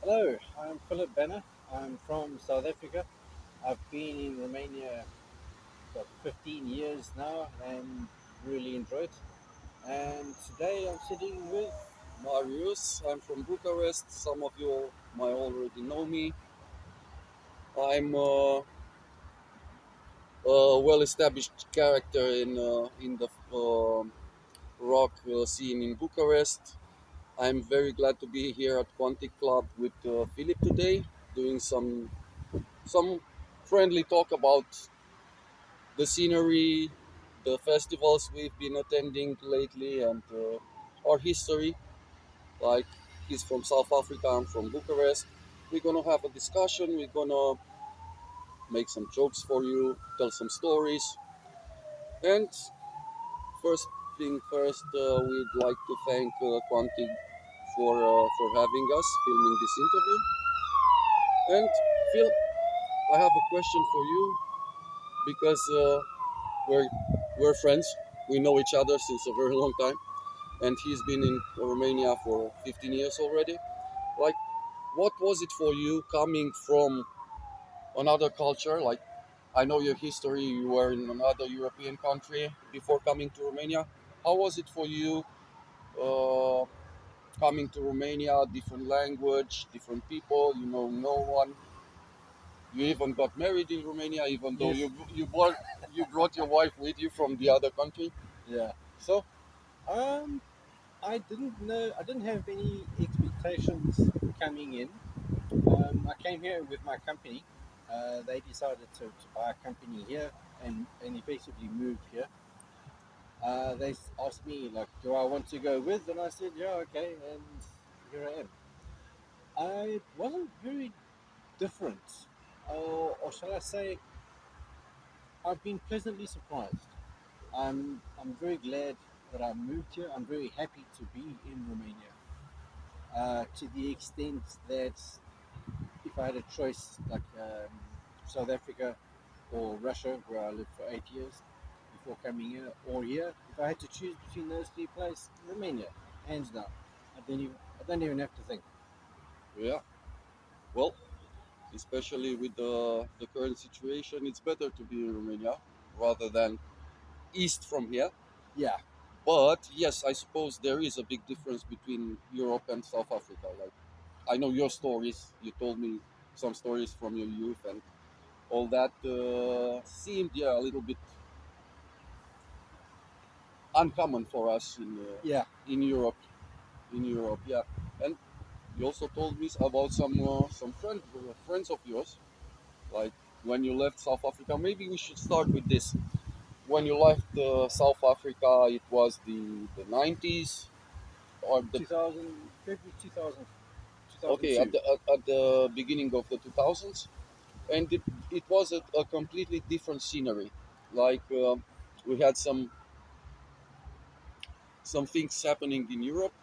Hello, I'm Philip Bannor. I'm from South Africa. I've been in Romania for 15 years now and really enjoy it. And today I'm sitting with. Marius. I'm from Bucharest. Some of you might already know me. I'm a well-established character in the rock scene in Bucharest. I'm very glad to be here at Quantic Club with Philip today, doing some friendly talk about the scenery, the festivals we've been attending lately, and our history. Like he's from South Africa, I'm from Bucharest. We're gonna have a discussion. We're gonna make some jokes for you, tell some stories, and first thing first, we'd like to thank Quantic for having us filming this interview. And Phil, I have a question for you because we're we're friends. We know each other since a very long time, and he's been in Romania for 15 years already. Like, what was it for you coming from another culture? Like, I know your history. You were in another European country before coming to Romania. How was it for you uh, coming to Romania? Different language, different people. You know no one. You even got married in Romania, even though Yes. you brought your wife with you from the other country. Yeah. So Um, I didn't know. I didn't have any expectations coming in. I came here with my company. They decided to buy a company here and effectively moved here. They asked me like, do I want to go with? And I said, yeah, okay. And here I am. It wasn't very different, or shall I say, I've been pleasantly surprised. I'm very glad that I moved here. I'm very happy to be in Romania. To the extent that if I had a choice, like South Africa or Russia, where I lived for 8 years before coming here, or here, if I had to choose between those three places, Romania, hands down. I don't even have to think. yeah, well, especially with the current situation, it's better to be in Romania rather than east from here. Yeah, But yes, I suppose there is a big difference between Europe and South Africa. Like, I know your stories. You told me some stories from your youth and all that seemed, yeah, a little bit uncommon for us yeah. in Europe. In Europe, yeah. And you also told me about some friends of yours. Like when you left South Africa. Maybe we should start with this. When you left South Africa, it was the 90s or the 2000, February 2000, okay, 2002. at the beginning of the 2000s, and it was a completely different scenery. Like we had some things happening in Europe,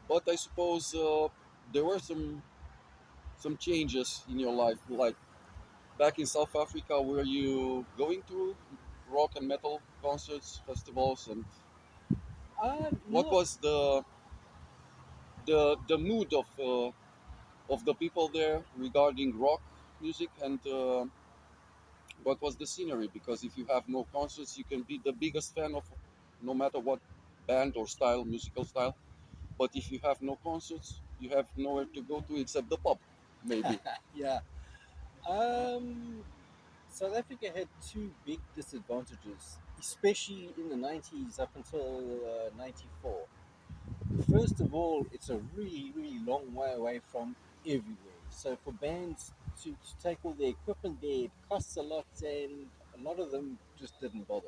but I suppose there were some changes in your life. Like back in South Africa, were you going to rock and metal concerts, festivals, and what Not was the mood of the people there regarding rock music and what was the scenery? Because if you have no concerts, you can be the biggest fan of no matter what band or style, musical style. But if you have no concerts, you have nowhere to go to except the pub, maybe. yeah. Um, South Africa had two big disadvantages, especially in the 90s up until 94. First of all, it's a really, really long way away from everywhere. So for bands to take all the equipment there, it costs a lot, and a lot of them just didn't bother.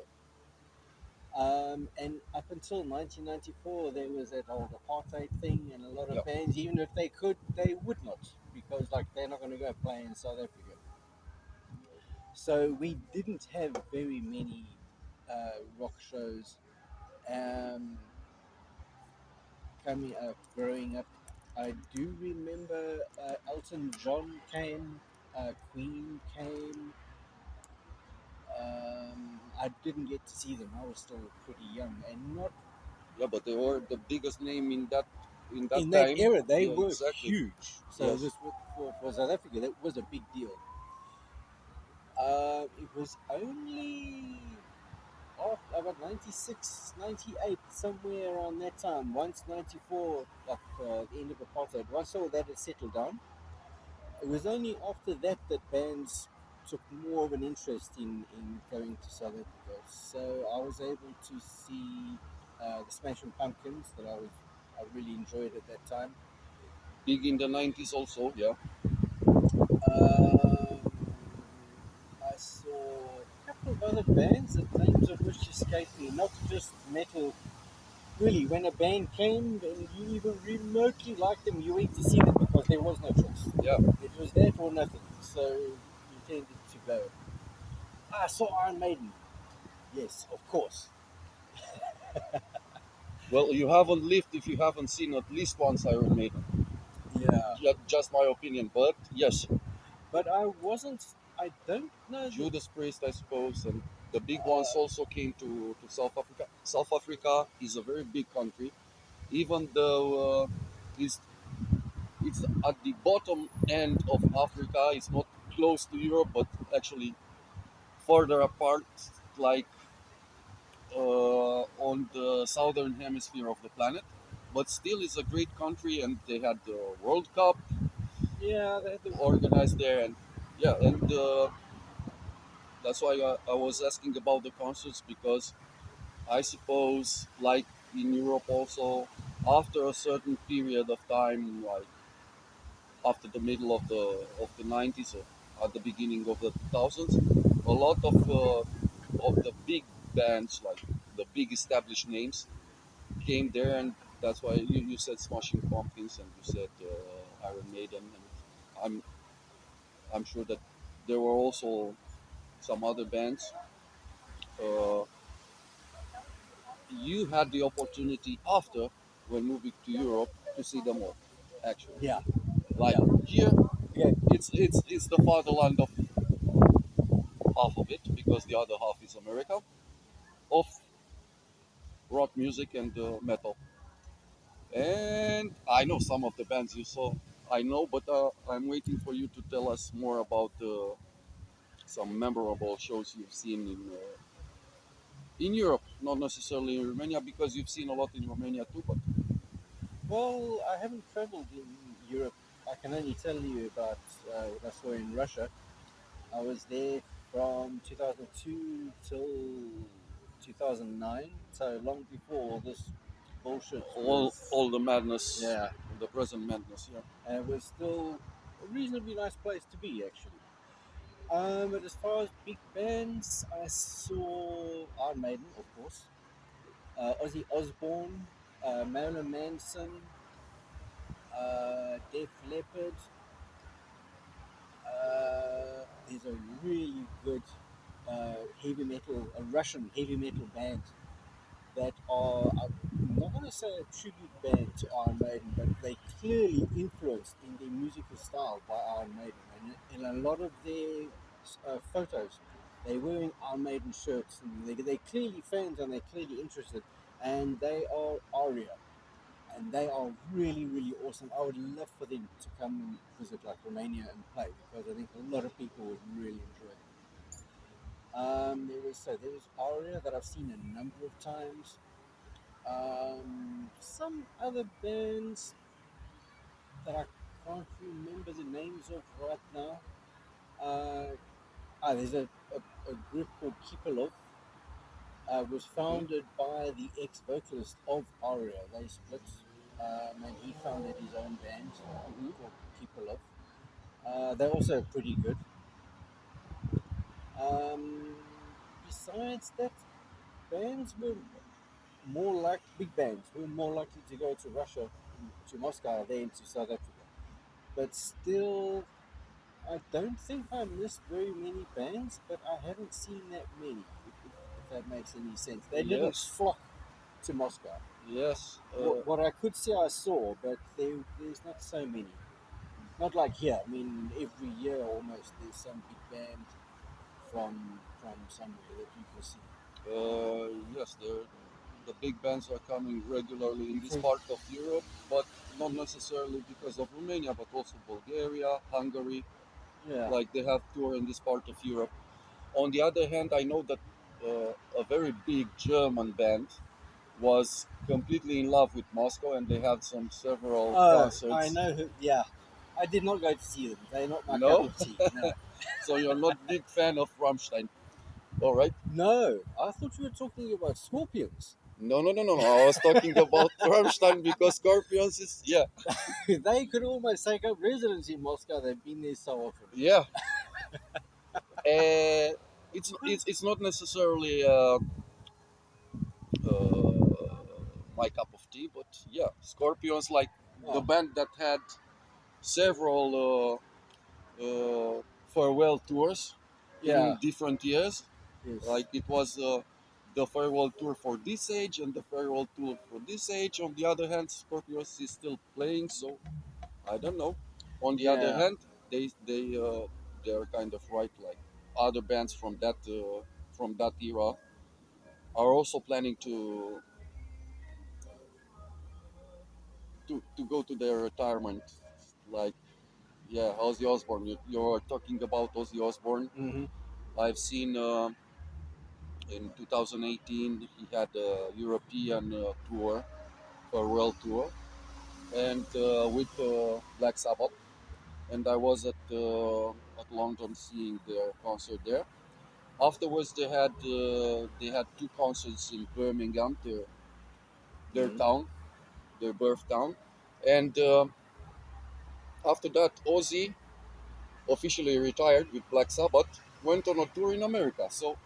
And up until 1994, there was that old apartheid thing, and a lot Yeah. of bands, even if they could, they would not, because like they're not going to go play in South Africa. So we didn't have very many rock shows. Um, Coming up, growing up, I do remember Elton John came, Queen came. I didn't get to see them. I was still pretty young and not. Yeah, but they were the biggest name in that in that in time. that era, they Yeah, were exactly. huge. So Yes. this for South Africa, that was a big deal. It was only about 96, 98, somewhere around that time. Once 94, like the end of apartheid, once all that had settled down, it was only after that that bands took more of an interest in going to South Africa. So I was able to see the Smashing Pumpkins that I really enjoyed at that time. Big in the 90s also, yeah. I saw a couple of other bands, the names of which escape me, not just metal. Really, when a band came and you even remotely liked them, you went to see them because there was no choice. Yeah. It was that or nothing. So you tended to go. I saw Iron Maiden. Yes, of course. Well, you haven't lived if you haven't seen at least once Iron Maiden. Yeah. Just my opinion, but yes, But I wasn't, I don't know. Judas Priest, I suppose, and the big ones Uh, also came to South Africa. South Africa is a very big country, even though it's at the bottom end of Africa. It's not close to Europe, but actually further apart, like on the southern hemisphere of the planet. But still, it's a great country, and they had the World Cup yeah, they had the, organized there, and yeah, and that's why I was asking about the concerts because I suppose, like in Europe, also after a certain period of time, like after the middle of the 90s or at the beginning of the 2000s, a lot of the big bands, like the big established names, came there, and that's why you said Smashing Pumpkins and you said Iron Maiden, and I'm I'm sure that there were also some other bands. Uh, you had the opportunity after when moving to Europe to see them all, actually. yeah, Like yeah, here, yeah, it's the fatherland of half of it because the other half is America of rock music and metal. And I know some of the bands you saw. I know, but I'm waiting for you to tell us more about some memorable shows you've seen in Europe, not necessarily in Romania, because you've seen a lot in Romania too. But Well, I haven't traveled in Europe. I can only tell you about what I saw in Russia. I was there from 2002 till 2009, so long before all this bullshit was. all the madness, Yeah, the present madness, yeah. and it was still a reasonably nice place to be, actually. But as far as big bands, I saw Iron Maiden, of course, Ozzy Osbourne, Marilyn Manson, Def Leppard. There's a really good heavy metal, a Russian heavy metal band that are, I'm not going to say a tribute band to Iron Maiden, but they clearly influenced in their musical style by Iron Maiden. And in a lot of their photos, they're wearing Iron Maiden shirts, and they're clearly fans and they're clearly interested. And they are Aria, and they are really, really awesome. I would love for them to come and visit like Romania and play because I think a lot of people would really enjoy them. There was Aria that I've seen a number of times. Some other bands that I can't remember the names of right now. There's a group called Kipelov. Was Okay. founded by the ex-vocalist of Aria. They split, and he founded his own band Hmm. called Kipelov. They're also pretty good. Um, Besides that, bands were more like big bands. We were more likely to go to Russia, to Moscow, than to South Africa. But still, I don't think I missed very many bands, but I haven't seen that many, if that makes any sense. They didn't Yes, flock to Moscow. yes. What I could say I saw, but there's not so many. Not like here. I mean, every year almost there's some big band from somewhere that you can see. Yes, there. The big bands are coming regularly in this part of Europe, but not necessarily because of Romania, but also Bulgaria, Hungary. Yeah. Like they have tour in this part of Europe. On the other hand, I know that a very big German band was completely in love with Moscow, and they had several concerts. I know who. Yeah, I did not go to see them. They're not my No? cup of tea. No. So you're not big fan of Rammstein, all right? No, I thought you were talking about Scorpions. No. I was talking about Rammstein because Scorpions is They could almost take up residence in Moscow. They've been there so often. yeah. It's not necessarily my cup of tea, but yeah, Scorpions like the band that had several farewell tours in different years. Yes. Like it was the farewell tour for this age and the farewell tour for this age. On the other hand, Scorpions is still playing, so I don't know. On the other hand, they're kind of right. Like other bands from that era are also planning to go to their retirement. Like Ozzy Osbourne. You're talking about Ozzy Osbourne. Mm-hmm. I've seen in 2018 he had a European tour, farewell tour, and with Black Sabbath. And I was at London seeing their concert there. Afterwards, they had two concerts in Birmingham, their town, their birth town, and after that, Ozzy officially retired with Black Sabbath, went on a tour in America. So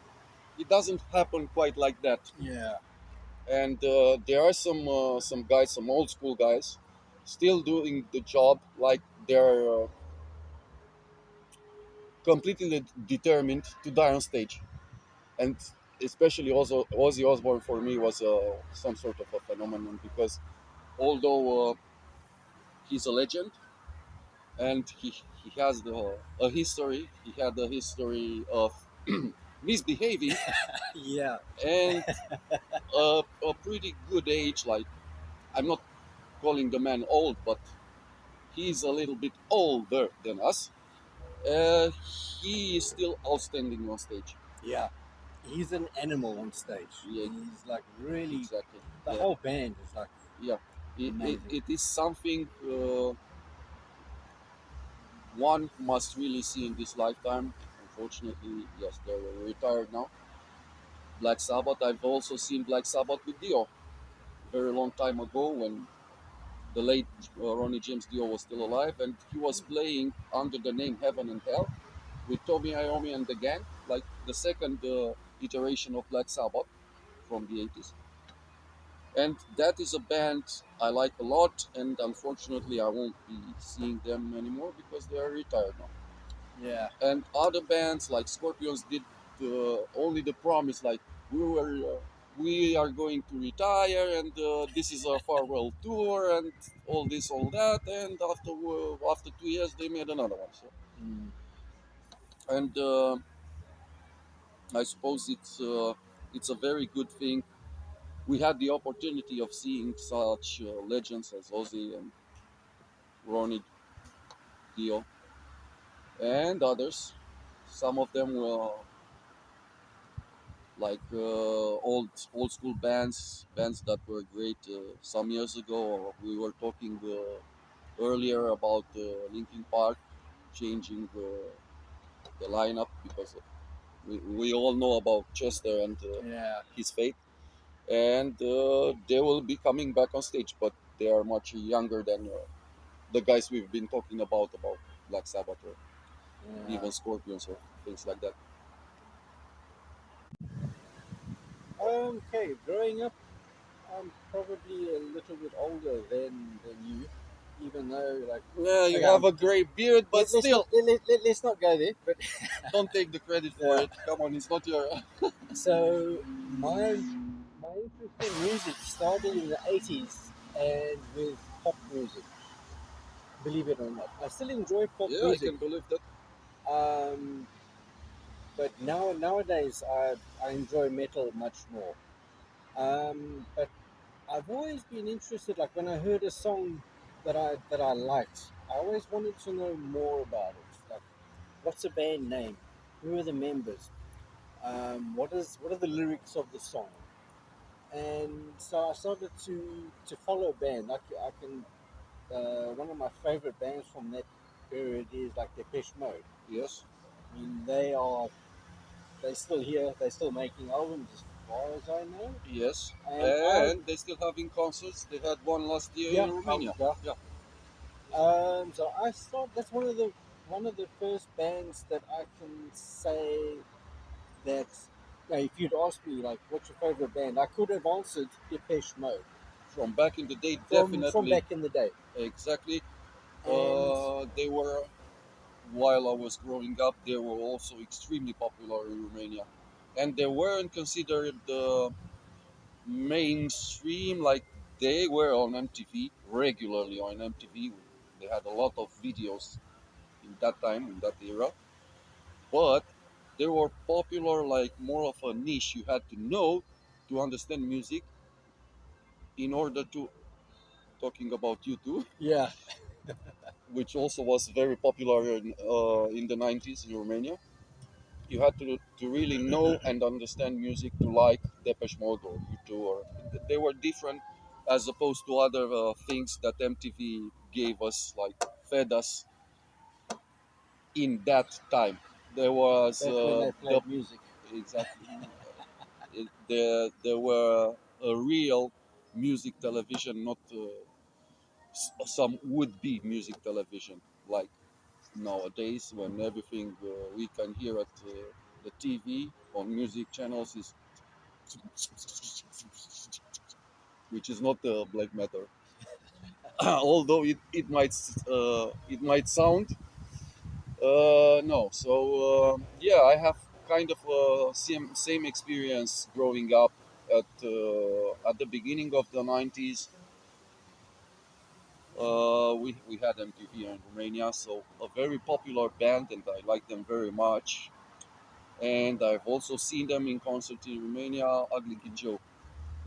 it doesn't happen quite like that. Yeah. And there are some guys, some old school guys, still doing the job. Like they're completely determined to die on stage. And especially also Ozzy Osbourne for me was some sort of a phenomenon because although he's a legend and he has a history, he had a history of misbehaving Yeah. and a pretty good age. Like I'm not calling the man old, but he's a little bit older than us. He is still outstanding on stage. Yeah. He's an animal on stage. Yeah. He's like really. Exactly. The whole band is like. Yeah. Amazing. It is something one must really see in this lifetime. Unfortunately, yes, they're retired now. Black Sabbath. I've also seen Black Sabbath with Dio very long time ago when the late Ronnie James Dio was still alive, and he was playing under the name Heaven and Hell with Tommy Iommi and the gang, like the second iteration of Black Sabbath from the 80s. And that is a band I like a lot, and unfortunately I won't be seeing them anymore because they are retired now. Yeah. And other bands like Scorpions did only the promise, like we are going to retire, and this is our farewell tour, and all this, all that. And after 2 years, they made another one. So, and I suppose it's a very good thing. We had the opportunity of seeing such legends as Ozzy and Ronnie Dio and others. Some of them were like old school bands that were great some years ago. We were talking earlier about Linkin Park changing the lineup because we all know about Chester and his fate, and they will be coming back on stage, but they are much younger than the guys we've been talking about Black Sabbath or even Scorpions or things like that. Okay, growing up, I'm probably a little bit older than you, even though like. Yeah, you have a grey beard, but still. Let's not go there. But don't take the credit for it. Come on, it's not your. So my interest in music started in the 80s and with pop music. Believe it or not, I still enjoy pop music. I can believe that. But nowadays I enjoy metal much more. But I've always been interested. Like when I heard a song that I liked, I always wanted to know more about it. Like, what's the band name? Who are the members? What are the lyrics of the song? And so I started to follow a band. I can one of my favorite bands from that period is like Depeche Mode. Yes. I mean, they're still here. They're still making albums as far as I know. Yes. And And they still having concerts. They had one last year in Romania. yeah. So I thought that's one of the first bands that I can say that. If you'd asked me like, what's your favorite band, I could have answered Depeche Mode From back in the day, from definitely. back in the day. Exactly. And They were, while I was growing up, they were also extremely popular in Romania. And they weren't considered mainstream, like they were on MTV, regularly on MTV. They had a lot of videos in that time, in that era. But they were popular, like more of a niche. You had to know to understand music in order to, talking about you too, yeah, which also was very popular in the 90s in Romania. You had to really know and understand music to like Depeche Mode or U2, or they were different as opposed to other things that MTV gave us, like fed us in that time. There was back when they the played music. exactly there were a real music television, not some would-be music television like nowadays, when everything we can hear at the TV on music channels is, which is not black matter, although it might sound no. So yeah, I have kind of same experience growing up at the beginning of the 90s. We had MTV in Romania, so a very popular band, and I like them very much. And I've also seen them in concert in Romania, Ugly Kid Joe.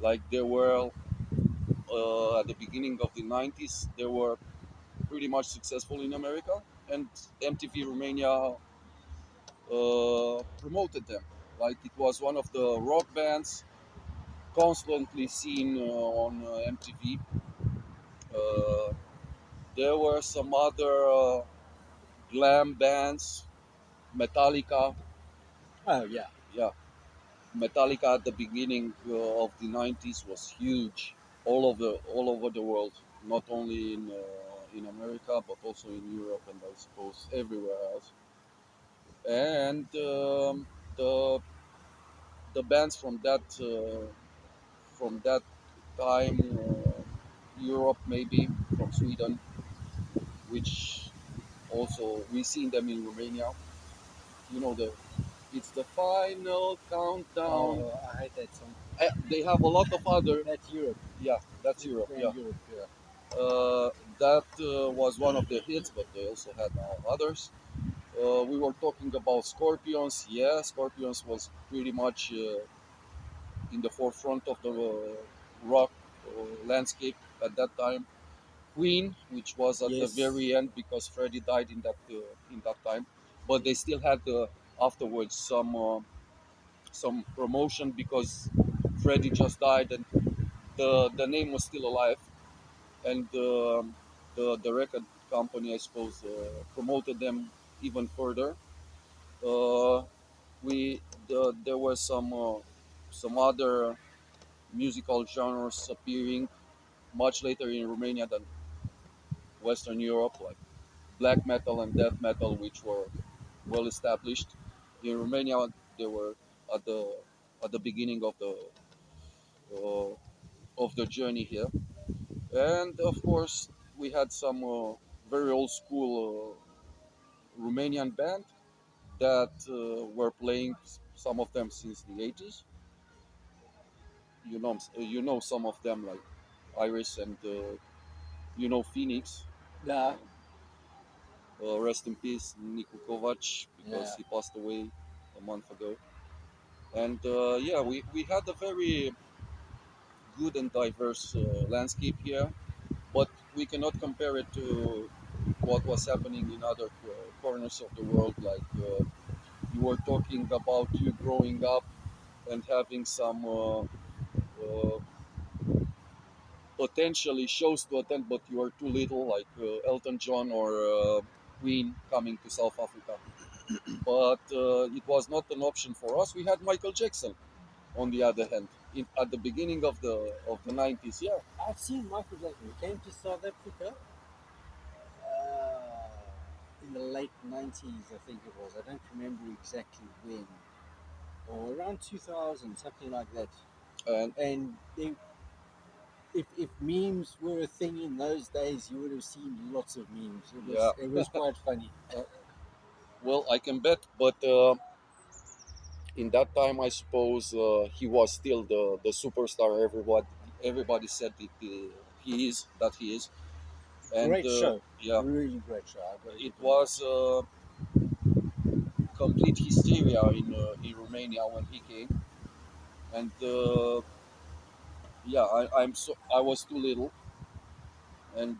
Like they were at the beginning of the 90s, they were pretty much successful in America, and MTV Romania promoted them. Like it was one of the rock bands constantly seen on MTV. Uh, there were some other glam bands, Metallica. Oh yeah, Yeah, Metallica at the beginning of the 90s was huge all over the world, not only in America but also in Europe and I suppose everywhere else. And the the bands from that time, Europe maybe from Sweden, which also we seen them in Romania. You know it's the final countdown. oh, I hate that song. They have a lot of other. That's Europe. Yeah, that's It's Europe. Yeah, brand Europe. Yeah. that was one of the hits, but they also had others. We were talking about Scorpions. Yeah, Scorpions was pretty much in the forefront of the rock landscape at that time. Queen, which was at the Yes. very end because Freddie died in that time, but they still had afterwards some promotion because Freddie just died and the name was still alive, and the record company, I suppose, promoted them even further. Uh, there were some other musical genres appearing much later in Romania than Western Europe, like black metal and death metal, which were well established. In Romania, they were at the beginning uh, of the journey here, and of course, we had some very old school Romanian band that were playing, some of them since the 80s. You know some of them like Iris and Phoenix. Yeah. Rest in peace, Niku Kovac, because Yeah. he passed away a month ago. And yeah, we had a very good and diverse landscape here, but we cannot compare it to what was happening in other corners of the world. Like you were talking about you growing up and having some potentially shows to attend, but you are too little, like Elton John or Queen coming to South Africa. But it was not an option for us. We had Michael Jackson, on the other hand, at the beginning of the 90s. Yeah, I've seen Michael Jackson. He came to South Africa in the late 90s, I think it was. I don't remember exactly when. Or around 2000, something like that. and If memes were a thing in those days, you would have seen lots of memes. yeah, It was quite funny. well, I can bet, but in that time, I suppose he was still the superstar. Everybody said he is that he is, and Great show. yeah, Really great show. it was complete hysteria in Romania when he came, and yeah, I was too little, and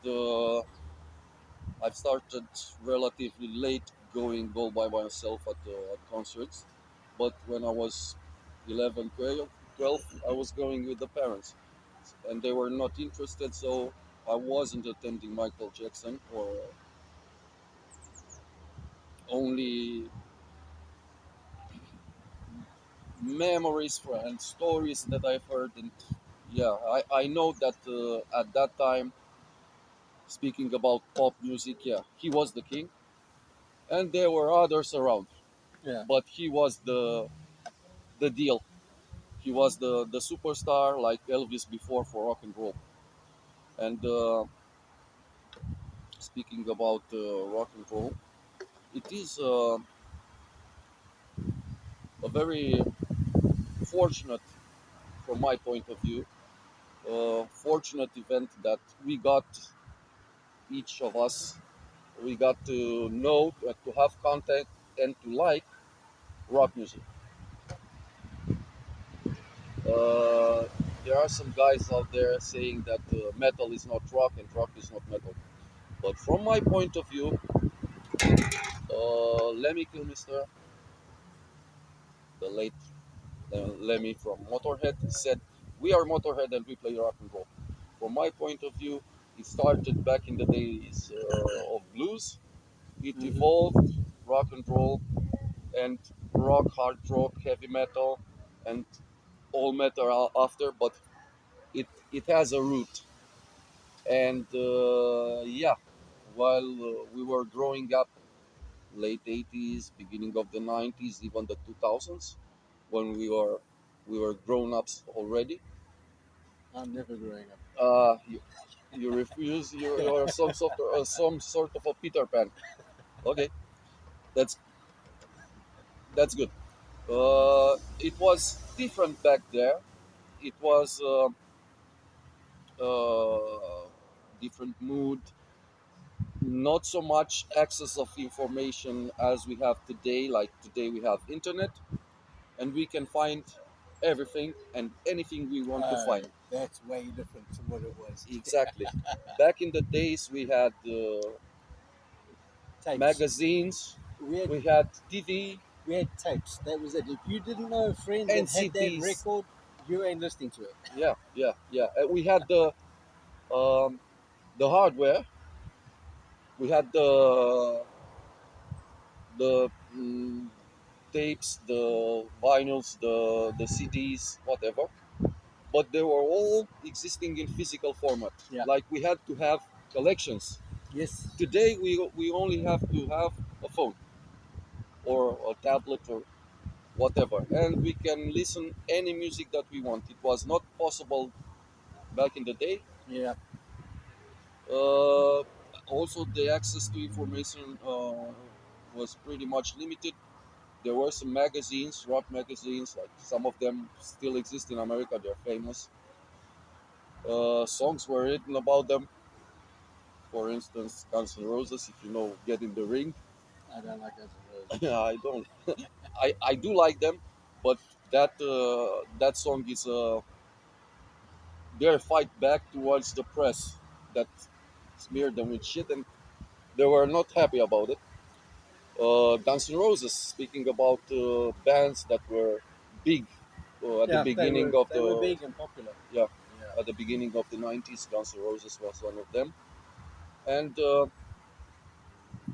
I've started relatively late going all by myself at concerts, but when I was 11, 12, I was going with the parents, and they were not interested, so I wasn't attending Michael Jackson, or only memories and stories that I've heard. And yeah, I know that at that time, speaking about pop music, yeah, he was the king, and there were others around, Yeah. but he was the deal. He was the superstar, like Elvis before, for rock and roll. And speaking about rock and roll, it is a very fortunate, from my point of view, fortunate event that we got, each of us, we got to know, to have contact, and to like rock music. Uh, there are some guys out there saying that metal is not rock and rock is not metal. But from my point of view, Lemmy Kilmister, the late Lemmy from Motorhead, said, "We are Motorhead and we play rock and roll." From my point of view, it started back in the days of blues. It evolved rock and roll and rock, hard rock, heavy metal, and all metal after. But it has a root. And yeah, while we were growing up, late 80s, beginning of the 90s, even the 2000s, when we were grown ups already. I'm never growing up. You refuse. You're some sort of a Peter Pan. Okay, that's that's good. It was different back there. It was different mood, not so much access of information as we have today. Like today, we have internet, and we can find everything and anything we want to find. That's way different to what it was. Exactly. Back in the days, we had Tapes. magazines, We had we had TV, we had tapes. That was it. If you didn't know a friend and that had that CDs. record, you ain't listening to it. Yeah, yeah, yeah. We had um, the hardware. We had the tapes, the vinyls, the CDs, whatever. But they were all existing in physical format. Yeah. Like we had to have collections. Yes. Today we only have to have a phone or a tablet or whatever, and we can listen any music that we want. It was not possible back in the day. Yeah. Uh, Also, the access to information was pretty much limited. There were some magazines, rock magazines, like some of them still exist in America. They're famous. Songs were written about them. For instance, Guns N' Roses, if you know "Get in the Ring." I don't like Guns N' Roses. I don't. I do like them, but that song is their fight back towards the press that smeared them with shit, and they were not happy about it. Guns N' Roses, speaking about bands that were big at the Yeah, beginning of they were the big and popular. yeah Yeah. at the beginning of the 90s. Guns N' Roses was one of them, and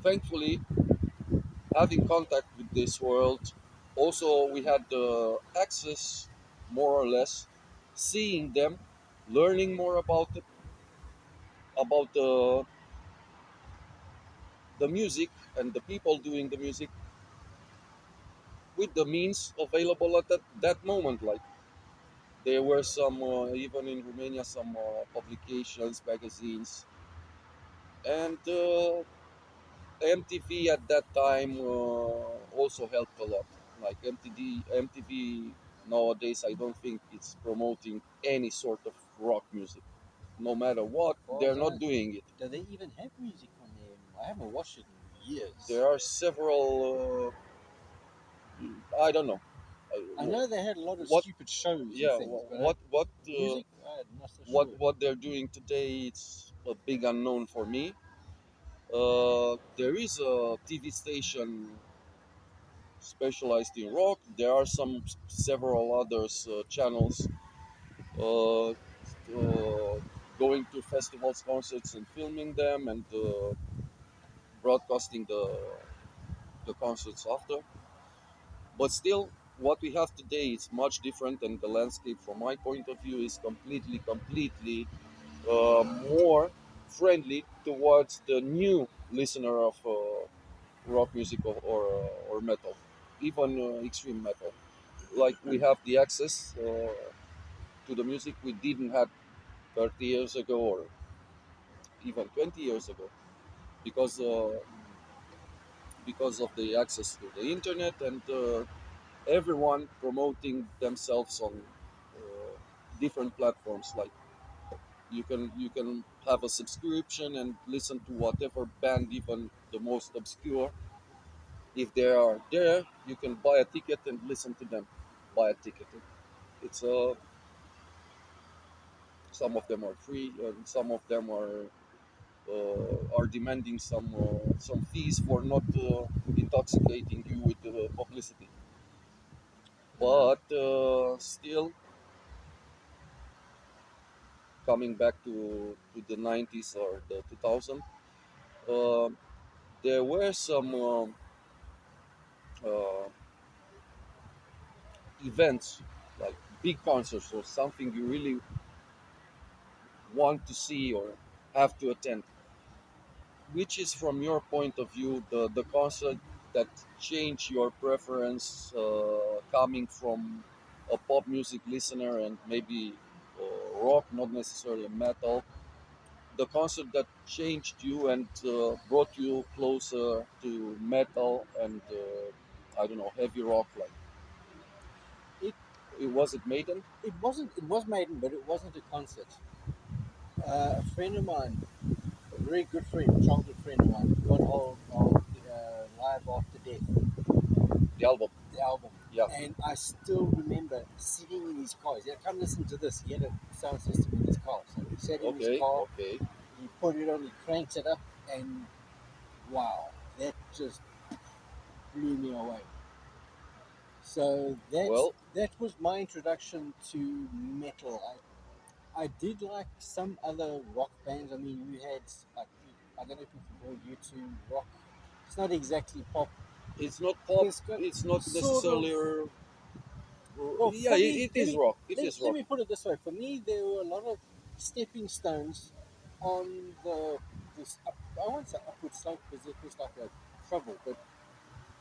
thankfully, having contact with this world, also we had access, more or less, seeing them, learning more about it, about the music and the people doing the music with the means available at that moment. Like there were some, even in Romania, some publications, magazines, and MTV at that time also helped a lot. Like MTV nowadays, I don't think it's promoting any sort of rock music. No matter what, Well, they're not doing it. do they even have music on them? I haven't watched it in years. There are several. I don't know. I know they had a lot of What? stupid shows Yeah. and things, but What? music, I'm not so What? sure. What they're doing today? It's a big unknown for me. There is a TV station specialized in rock. There are several others channels uh, going to festivals, concerts, and filming them and broadcasting the concerts after. But still, what we have today is much different, and the landscape, from my point of view, is completely more friendly towards the new listener of rock music or metal, even extreme metal. Like we have the access to the music we didn't have 30 years ago or even 20 years ago because of the access to the internet and everyone promoting themselves on different platforms. Like you can have a subscription and listen to whatever band, even the most obscure. If they are there, you can buy a ticket and listen to them. Buy a ticket. It's Some of them are free, and some of them are demanding some fees for not intoxicating you with publicity. But still, coming back to the 90s or the 2000s, uh, there were some uh, events like big concerts or something you really want to see or have to attend. Which is, from your point of view, the concert that changed your preference, coming from a pop music listener and maybe rock, not necessarily metal? The concert that changed you and brought you closer to metal and I don't know, heavy rock, like It it was it Maiden? it wasn't. It was Maiden, but it wasn't a concert. A friend of mine, a very good friend, childhood friend of mine, got hold of Live After Death, The album, the album. yeah. And I still remember sitting in his car. He said, "Come listen to this." He had a sound system in his car. So he sat in his Okay, car, okay. he put it on, he cranked it up, and wow, that just blew me away. So Well, that was my introduction to metal. I did like some other rock bands. I mean, you had like, I don't know if you can call U2 rock. It's not exactly pop. it's not pop. It's got It's not sort of. necessarily. Well, Yeah, for me, it is rock. It is let rock. me put it this way. For me, there were a lot of stepping stones on this. I won't say upward slope because it was like a trouble, but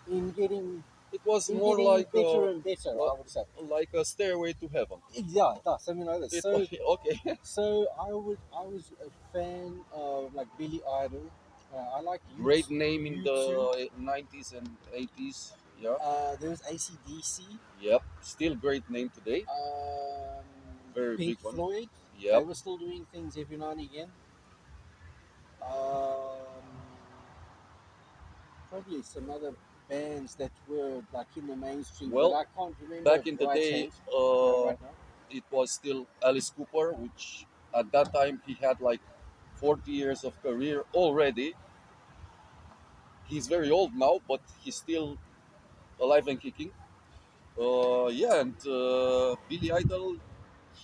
in getting It was in more getting better and better, I would say. like a stairway to heaven. Yeah, something like this. It So okay. So I was a fan of like Billy Idol. I like Great name in U two. the 90s and 80s. Yeah. There was ACDC, Yep. Still great name today. um, Very Pink big one. Floyd. They Yep. were still doing things every now and again. Um, Probably some other bands that were like in the mainstream, but Well, I can't remember back in the right day, hand right now. it was still Alice Cooper, which at that time he had like 40 years of career already. He's very old now, but he's still alive and kicking. Yeah, and Billy Idol,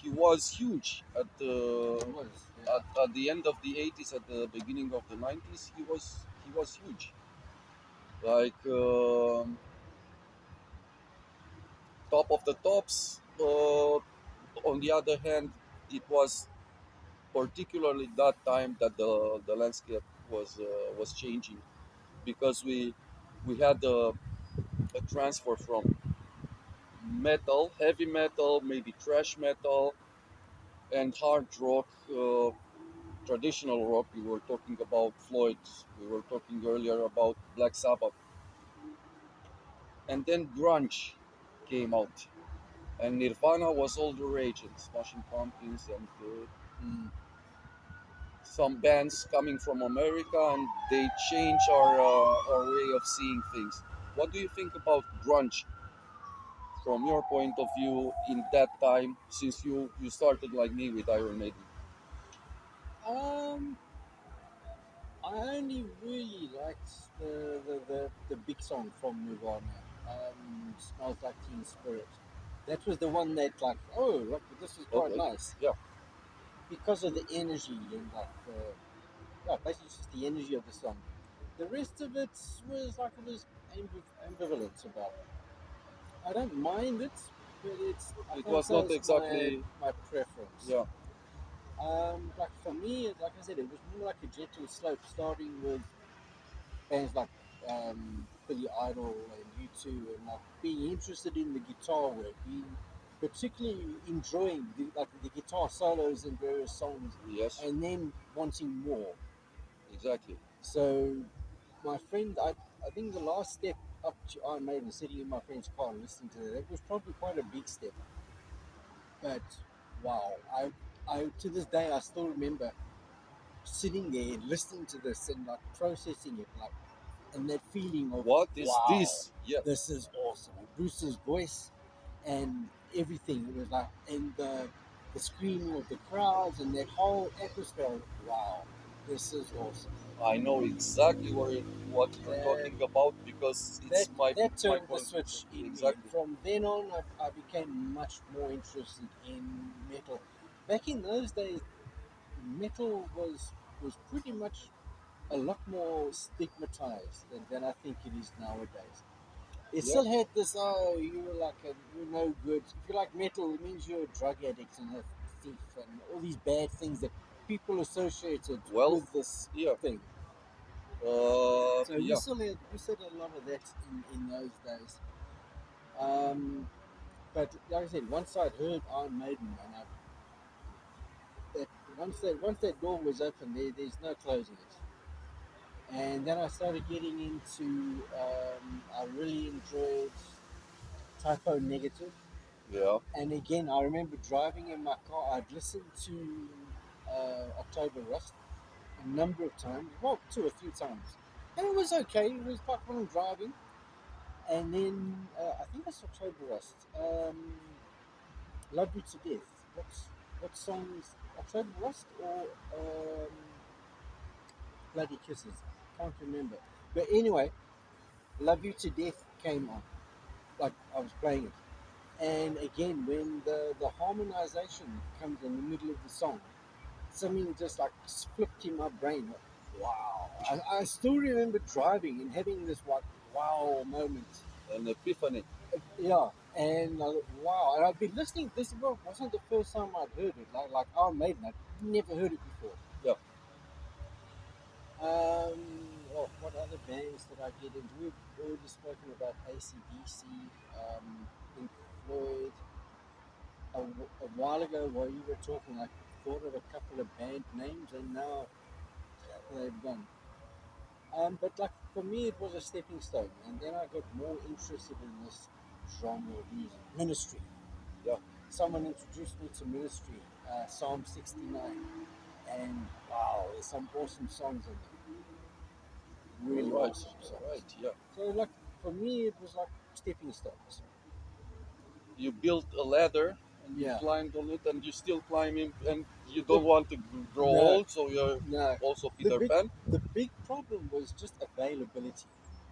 he was huge It was, yeah. at the end of the 80s, at the beginning of the 90s. He was huge. Like top of the tops. On the other hand, it was particularly that time that the landscape was changing because we had a transfer from metal, heavy metal, maybe thrash metal, and hard rock, traditional rock. We were talking about Floyd. We were talking earlier about Black Sabbath, and then grunge came out, and Nirvana was all the rage, and Smashing Pumpkins, and some bands coming from America, and they change our way of seeing things. What do you think about grunge from your point of view in that time, since you started like me with Iron Maiden? Um, I only really liked the big song from Nirvana, "Smells Like Teen Spirit." That was the one that, like, oh, look, this is quite Okay, nice yeah, because of the energy and like, yeah, basically it's just the energy of the song. The rest of it was like it was ambivalence about. I don't mind it, but I it can't was say not it's exactly, my preference. yeah, Like for me, like I said, it was more like a gentle slope, starting with bands like Billy Idol and U2, and like being interested in the guitar work, being particularly enjoying the guitar solos in various songs, yes, and then wanting more. exactly, So my friend, I think the last step up to Iron Maiden, sitting in my friend's car and listening to that was probably quite a big step. But wow, I to this day I still remember sitting there and listening to this and like processing it, like, and that feeling of what is wow, this? Yeah, this is awesome. And Bruce's voice and everything, it was like, and the screaming of the crowds and that whole atmosphere. Wow, this is awesome. I know exactly what you're That talking about because that it's my that my turned the point switch in me. exactly. From then on, I became much more interested in metal. Back in those days, metal was pretty much a lot more stigmatized than I think it is nowadays. It Yeah, still had this, oh, you're no good. If you like metal, it means you're a drug addict and a thief and all these bad things that people associated well, with this yeah, thing. So yeah, we still had a lot of that in those days. But like I said, once I'd heard Iron Maiden, and that once that door was open, there's no closing it. And then I started getting into. I really enjoyed Typo Negative, yeah. and again, I remember driving in my car. I'd listened to October Rust a number of times, well, 2 or 3 times, and it was okay. It was like when I'm driving, and then I think that's October Rust. Love You to Death. What song is October Rust or Bloody Kisses? Can't remember. But anyway, Love You to Death came on. Like I was playing it. And again, when the harmonization comes in the middle of the song, something just like flipped in my brain. Like, wow. I still remember driving and having this like wow moment. An epiphany. Yeah, and wow, and I've been listening. This wasn't the first time I'd heard it. Like Iron Maiden, I'd never heard it before. Yeah, What other bands did I get into? We've already spoken about ACDC, Pink Floyd. A while ago, while you were talking, I thought of a couple of band names, and now they've gone. But like for me, it was a stepping stone, and then I got more interested in this genre of music, Ministry. yeah. Someone introduced me to Ministry, Psalm 69, and wow, there's some awesome songs in there. Really All right, awesome all songs. right. Yeah. So like for me, it was like stepping stones. You built a ladder, You Yeah. climbed on it, and you're still climbing, and you don't want to grow No. old, so you're No. also Peter Pan. The big problem was just availability.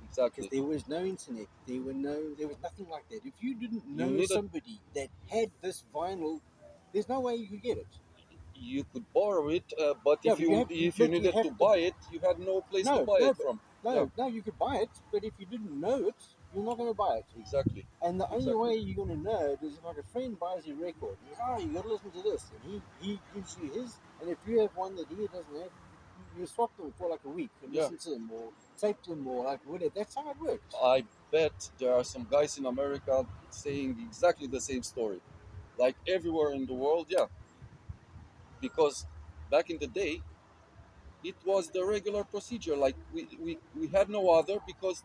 Exactly. Because there was no internet, there was nothing like that. If you didn't You know needed- somebody that had this vinyl, there's no way you could get it. You could borrow it, but Yeah, if but you but you needed have to buy it, you had no place to buy it from. no, you could buy it, but if you didn't know it, you're not going to buy it. Exactly. And the only Exactly. way you're going to know it is if like a friend buys your record. He goes, oh, you got to listen to this, and he gives you his. And if you have one that he doesn't have, you swap them for like a week and Yeah. listen to them or tape them or like whatever. That's how it works. I bet there are some guys in America saying exactly the same story. Like everywhere in the world, yeah. Because back in the day, it was the regular procedure. Like we had no other because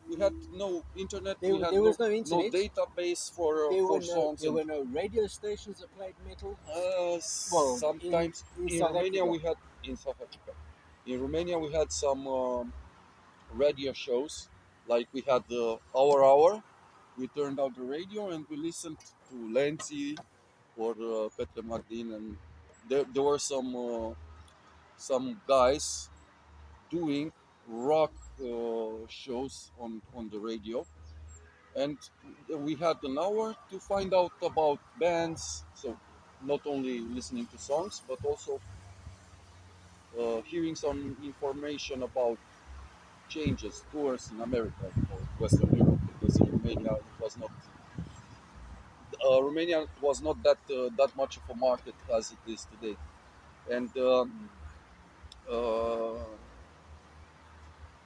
we had no internet, we had There was no no internet. database for songs. There were no radio stations that played metal. Sometimes in South Romania Africa. we had in South Africa. In Romania we had some radio shows. Like we had the Hour. We turned out the radio and we listened to Lenzi or Petre Mardin, and there were some guys doing rock shows on the radio, and we had an hour to find out about bands. So not only listening to songs, but also hearing some information about changes, tours in America or Western Europe, because in Romania it was not. Romania was not that much of a market as it is today, and uh,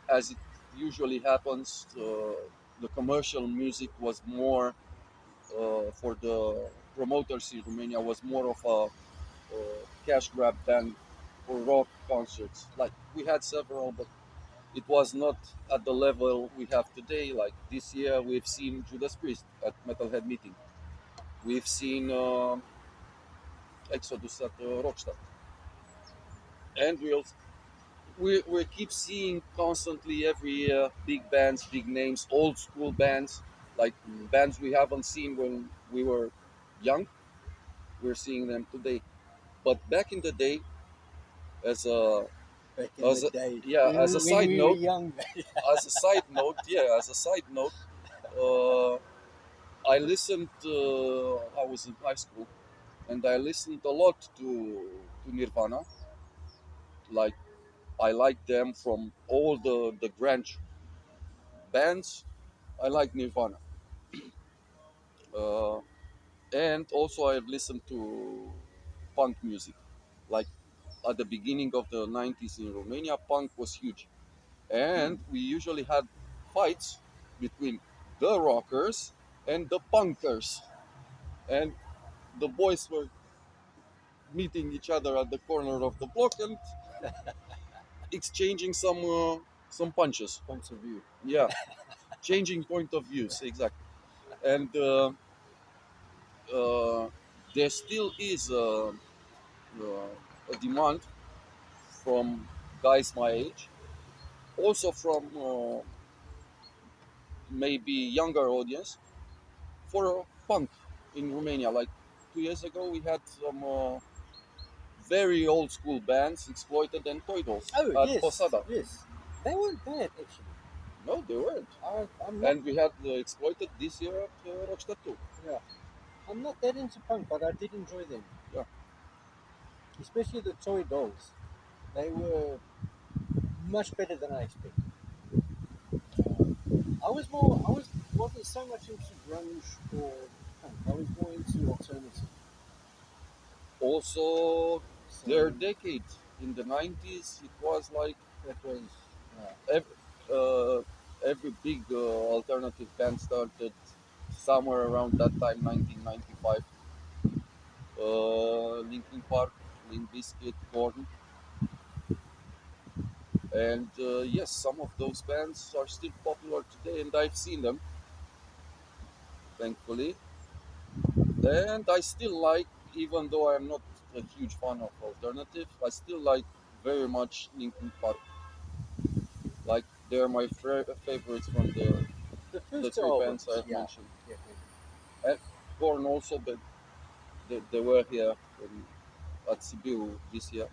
as it usually happens, the commercial music was more for the promoters in Romania was more of a cash grab than for rock concerts. Like we had several, but it was not at the level we have today. Like this year, we've seen Judas Priest at Metalhead meeting. We've seen Exodus at Rockstad, and we keep seeing constantly every year big bands, big names, old school bands, like bands we haven't seen when we were young. We're seeing them today. But back in the day, as a Back in as the a day, yeah, as a when side we were note, young. as a side note, uh, I listened. I was in high school, and I listened a lot to Nirvana. Like I like them from all the grunge bands. I like Nirvana, uh, and also I've listened to punk music. Like at the beginning of the 90s in Romania, punk was huge, and we usually had fights between the rockers and the punkers, and the boys were meeting each other at the corner of the block and exchanging some punches. Points of view. Yeah, changing point of views exactly, and there still is a demand from guys my age, also from maybe younger audience for punk in Romania. Like 2 years ago, we had some very old school bands, Exploited and Toy Dolls Oh at yes, Posada. yes. They weren't bad actually. No, they weren't. I'm not. And we had Exploited this year at Rockstad too. Yeah, I'm not that into punk, but I did enjoy them. Yeah. Especially the toy dolls. They were much better than I expected. I wasn't so much into grunge or punk. I was more into alternative. Also, So their decade in the 90s, it was like that was every, every big alternative band started somewhere around that time, 1995. Linkin Park, Limp Bizkit, Korn, and yes, some of those bands are still popular today, and I've seen them, thankfully, and I still like, even though I'm not a huge fan of alternative, I still like very much Linkin Park. Like they're my favorites from the the first two three albums. bands I've Yeah, mentioned, definitely. and Korn also, but They were here at Sibiu this year.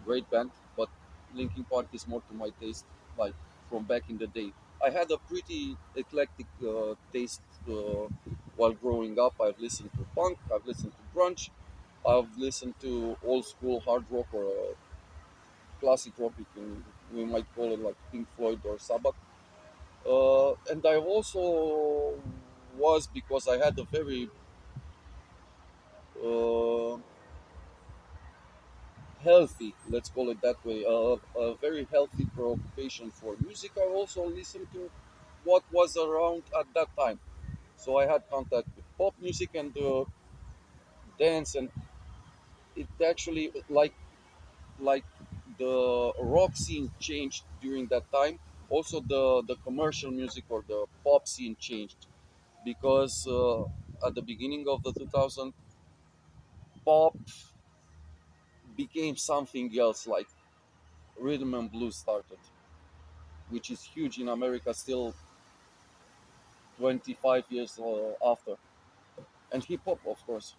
Great band, but Linkin Park is more to my taste, like from back in the day. I had a pretty eclectic taste while growing up. I've listened to punk, I've listened to grunge, I've listened to old school hard rock or classic rock, we might call it like Pink Floyd or Sabbath. And I also was, because I had a very uh, healthy, let's call it that way, a very healthy preoccupation for music. I also listened to what was around at that time. So I had contact with pop music and dance, and it actually like the rock scene changed during that time. Also, the commercial music or the pop scene changed because at the beginning of the 2000, pop became something else. Like rhythm and blues started, which is huge in America still 25 years after. And hip hop, of course.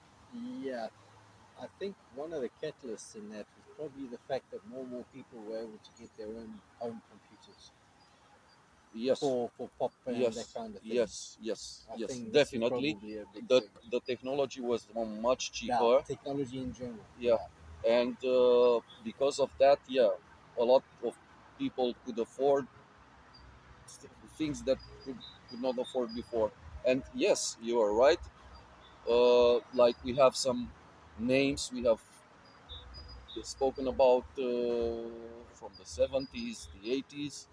Yeah, I think one of the catalysts in that was probably the fact that more and more people were able to get their own home computers Yes, for pop and that yes, kind of thing. yes, yes, I yes, think this is definitely. probably a big The thing. the technology was much Yeah, cheaper. technology in general. Yeah, and because of that, yeah, a lot of people could afford things that could not afford before. And yes, you are right. Like we have some names we have spoken about from the 70s, the 80s,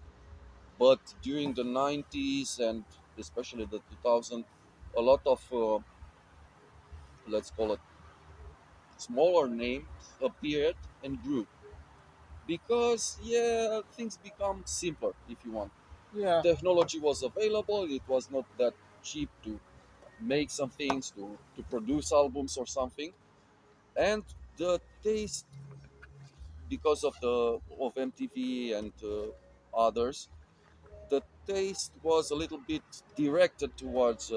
but during the 90s and especially the 2000s, a lot of let's call it smaller names appeared and grew because yeah, things become simpler if you want. Yeah, Technology was available, it was not that cheap to make some things, to produce albums or something, and the taste, because of the of MTV and others, the taste was a little bit directed towards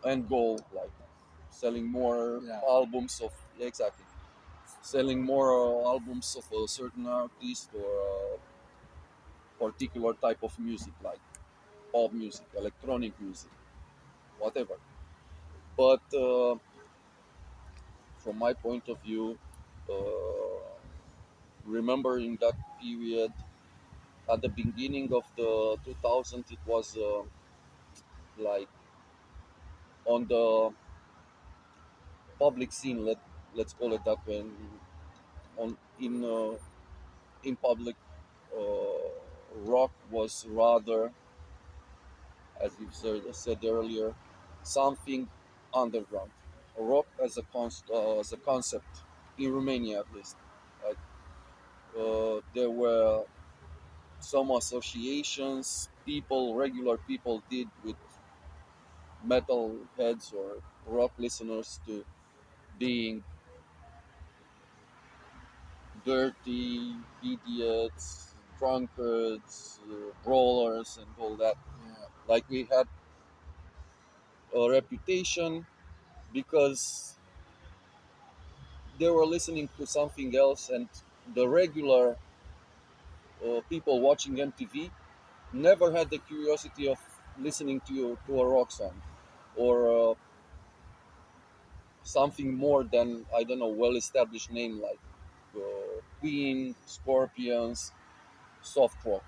end goal, like selling more yeah, albums of, yeah, exactly, selling more albums of a certain artist or a particular type of music, like pop music, electronic music, whatever. But from my point of view, remembering that period at the beginning of the 2000, it was like on the public scene, let's call it that way, on in public, rock was rather, as you said earlier, something underground. Rock as a as a concept in Romania, at least. Like, there were some associations people, regular people, did with metal heads or rock listeners to being dirty idiots, drunkards, brawlers, and all that. yeah, Like we had a reputation because they were listening to something else, and the regular people watching MTV never had the curiosity of listening to a rock song or something more than, I don't know, well-established name like Queen, Scorpions, soft rock.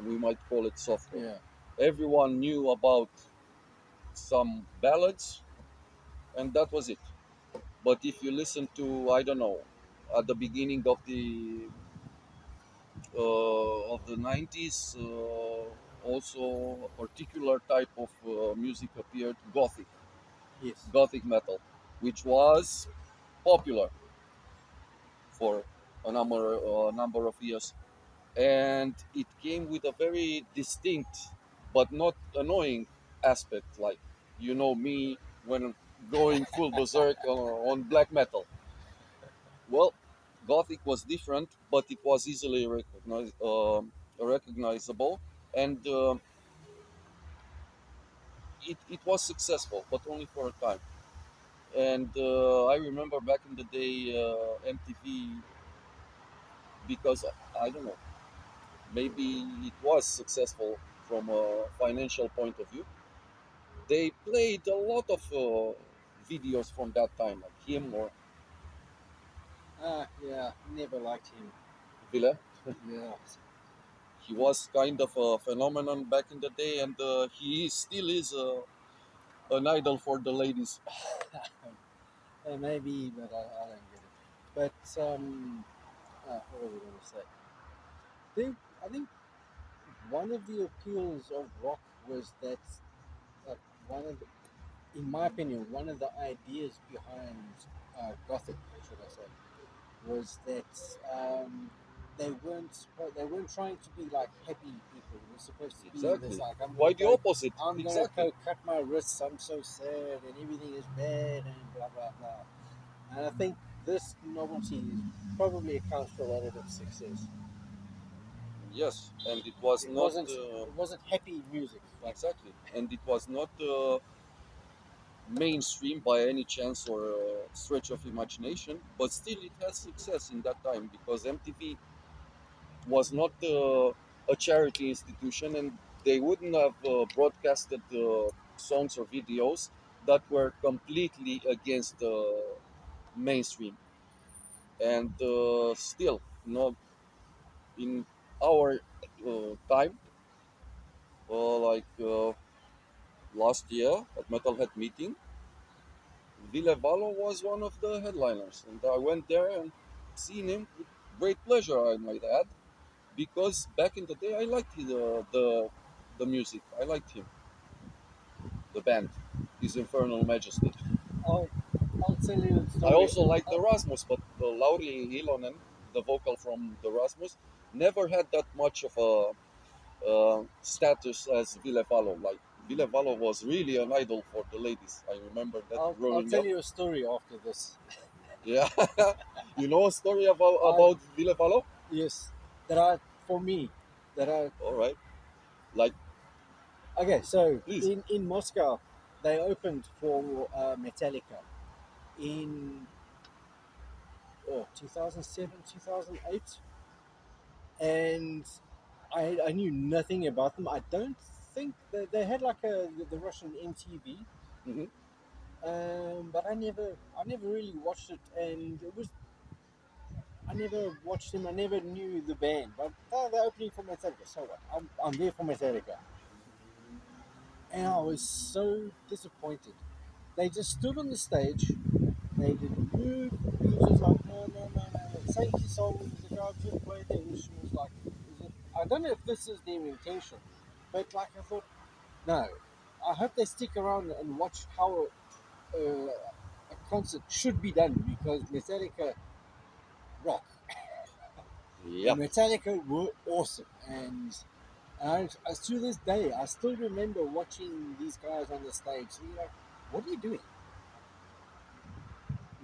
We might call it soft rock. yeah, Everyone knew about some ballads, and that was it. But if you listen to, I don't know, at the beginning of the 90s, also a particular type of music appeared, yes, gothic metal, which was popular for a number of years, and it came with a very distinct but not annoying aspect. Like, me when going full berserk on black metal. Well, Gothic was different, but it was easily recognizable, and it was successful, but only for a time. And I remember back in the day, MTV, because I don't know, maybe it was successful from a financial point of view. They played a lot of videos from that time, like him or Yeah, never liked him. Villa. Yeah. He was kind of a phenomenon back in the day, and still is an idol for the ladies. Maybe, but I don't get it. But what was I going to say? I think one of the appeals of rock was that one of the, in my opinion, one of the ideas behind Gothic, should I say, was that they weren't trying to be like happy people. It was supposed to be this Exactly. like Why the opposite? I'm gonna Exactly. go cut my wrists. I'm so sad, and everything is bad, and blah blah blah. And I think this novelty probably accounts for a lot of its success. Yes, and it was It not wasn't it wasn't happy music. Like exactly, and it was not mainstream by any chance or stretch of imagination. But still, it had success in that time because MTV was not a charity institution, and they wouldn't have broadcasted songs or videos that were completely against mainstream. And still, in our time, last year at Metalhead meeting, Ville Valo was one of the headliners, and I went there and seen him with great pleasure, I might add, because back in the day I liked the music. I liked him, the band, His Infernal Majesty. I'll I'll tell you the I story. also liked the Rasmus, but Lauri Ilonen, the vocal from the Rasmus, never had that much of a status as Ville Valo. Like Ville Valo was really an idol for the ladies. I remember that I'll growing tell up. you a story after this. Yeah, you know a story about I Ville Valo? Yes, that I for me that I All right, like okay. So please. in Moscow, they opened for Metallica in 2007, 2008, and I knew nothing about them. I don't think they had like the Russian MTV, Hmm. but I never really watched it, and it was I never watched him. I never knew the band, but they're opening for Metallica. So what? I'm there for Metallica, and I was so disappointed. They just stood on the stage. They didn't move. He was just like, no, no, no, no. Say his song. The guy just played the instruments. Like, I don't know if this is their intention, but like I thought, no. I hope they stick around and watch how a concert should be done because Metallica rock. Yeah, And Metallica were awesome. And to this day, I still remember watching these guys on the stage. And you're like, what are you doing?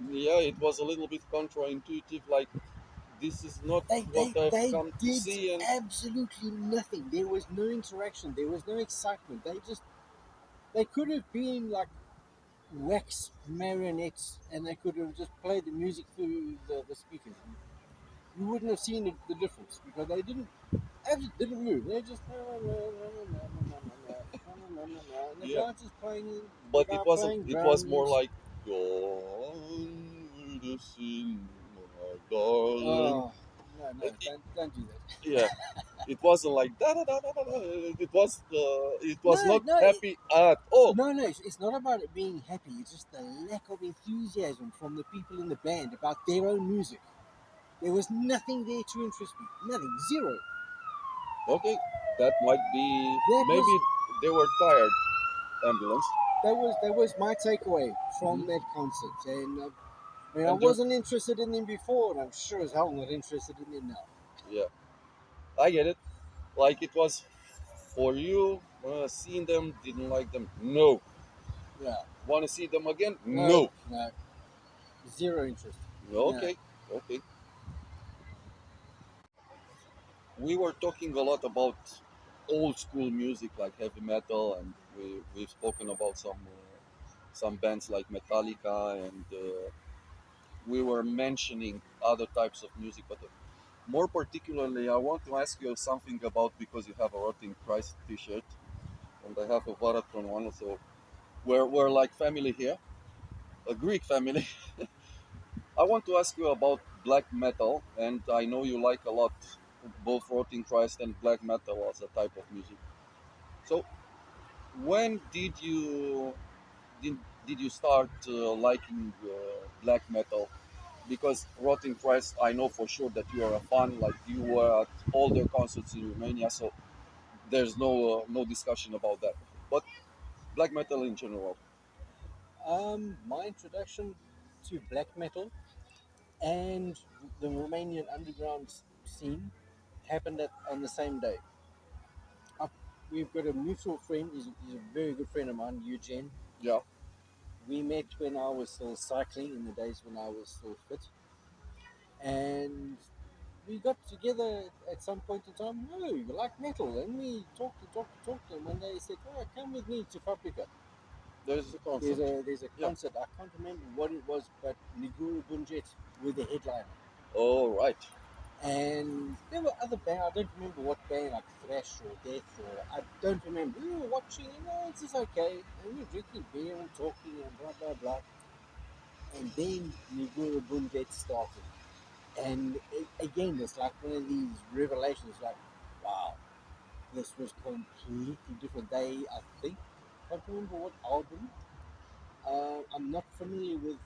yeah, it was a little bit counterintuitive. Like this is not They, what they, I've they come to did see, and absolutely nothing. There was no interaction. There was no excitement. They could have been like wax marionettes and they could have just played the music through the speakers. You wouldn't have seen the difference because they didn't move. They just and the yeah, guy just playing the but guy playing it was more drums. like gone with the sin, my darling. Oh no, don't do that. Yeah, it wasn't like da da da da da. Da. It was No, not no, happy at all. no, no. It's not about it being happy. It's just the lack of enthusiasm from the people in the band about their own music. There was nothing there to interest me. Nothing. Zero. Okay, that might be That was maybe they were tired. Ambulance. that was my takeaway Hmm. from that concert. And I mean, I And you're wasn't interested in him before, and I'm sure as hell not interested in him now. yeah, I get it. Like it was for you. Seeing them, didn't like them. No. Yeah. Want to see them again? No, No. no. Zero interest. No. Okay, okay. We were talking a lot about old school music like heavy metal, and we've spoken about some some bands like Metallica, and we were mentioning other types of music. But more particularly, I want to ask you something about, because you have a Rotting Christ T-shirt, and I have a Varatron one, so we're like family here, a Greek family. I want to ask you about black metal, and I know you like a lot both Rotting Christ and black metal as a type of music. So, when did you start liking black metal? Because Rotting Christ, I know for sure that you are a fan. Like, you were at all their concerts in Romania, so there's no discussion about that. But black metal in general. My introduction to black metal and the Romanian underground scene happened on the same day. Uh, we've got a mutual friend. He's a very good friend of mine, Eugene. Yeah. We met when I was still cycling in the days when I was still fit, and we got together at some point in time. No, you like metal, and we talked. And one day he said, "Oh, come with me to Fabrica. There's a concept. There's a Yeah. concert. I can't remember what it was, but Niguru Bunjet with the headliner." All right. And there were other bands. I don't remember what band, like thrash or death, or I don't remember. We were watching, and it's just okay. And we were drinking beer and talking and blah blah blah. And then Niguru Bunjet started. And again, it's like one of these revelations. Like, wow, this was completely different. I think, I can't remember what album. I'm not familiar with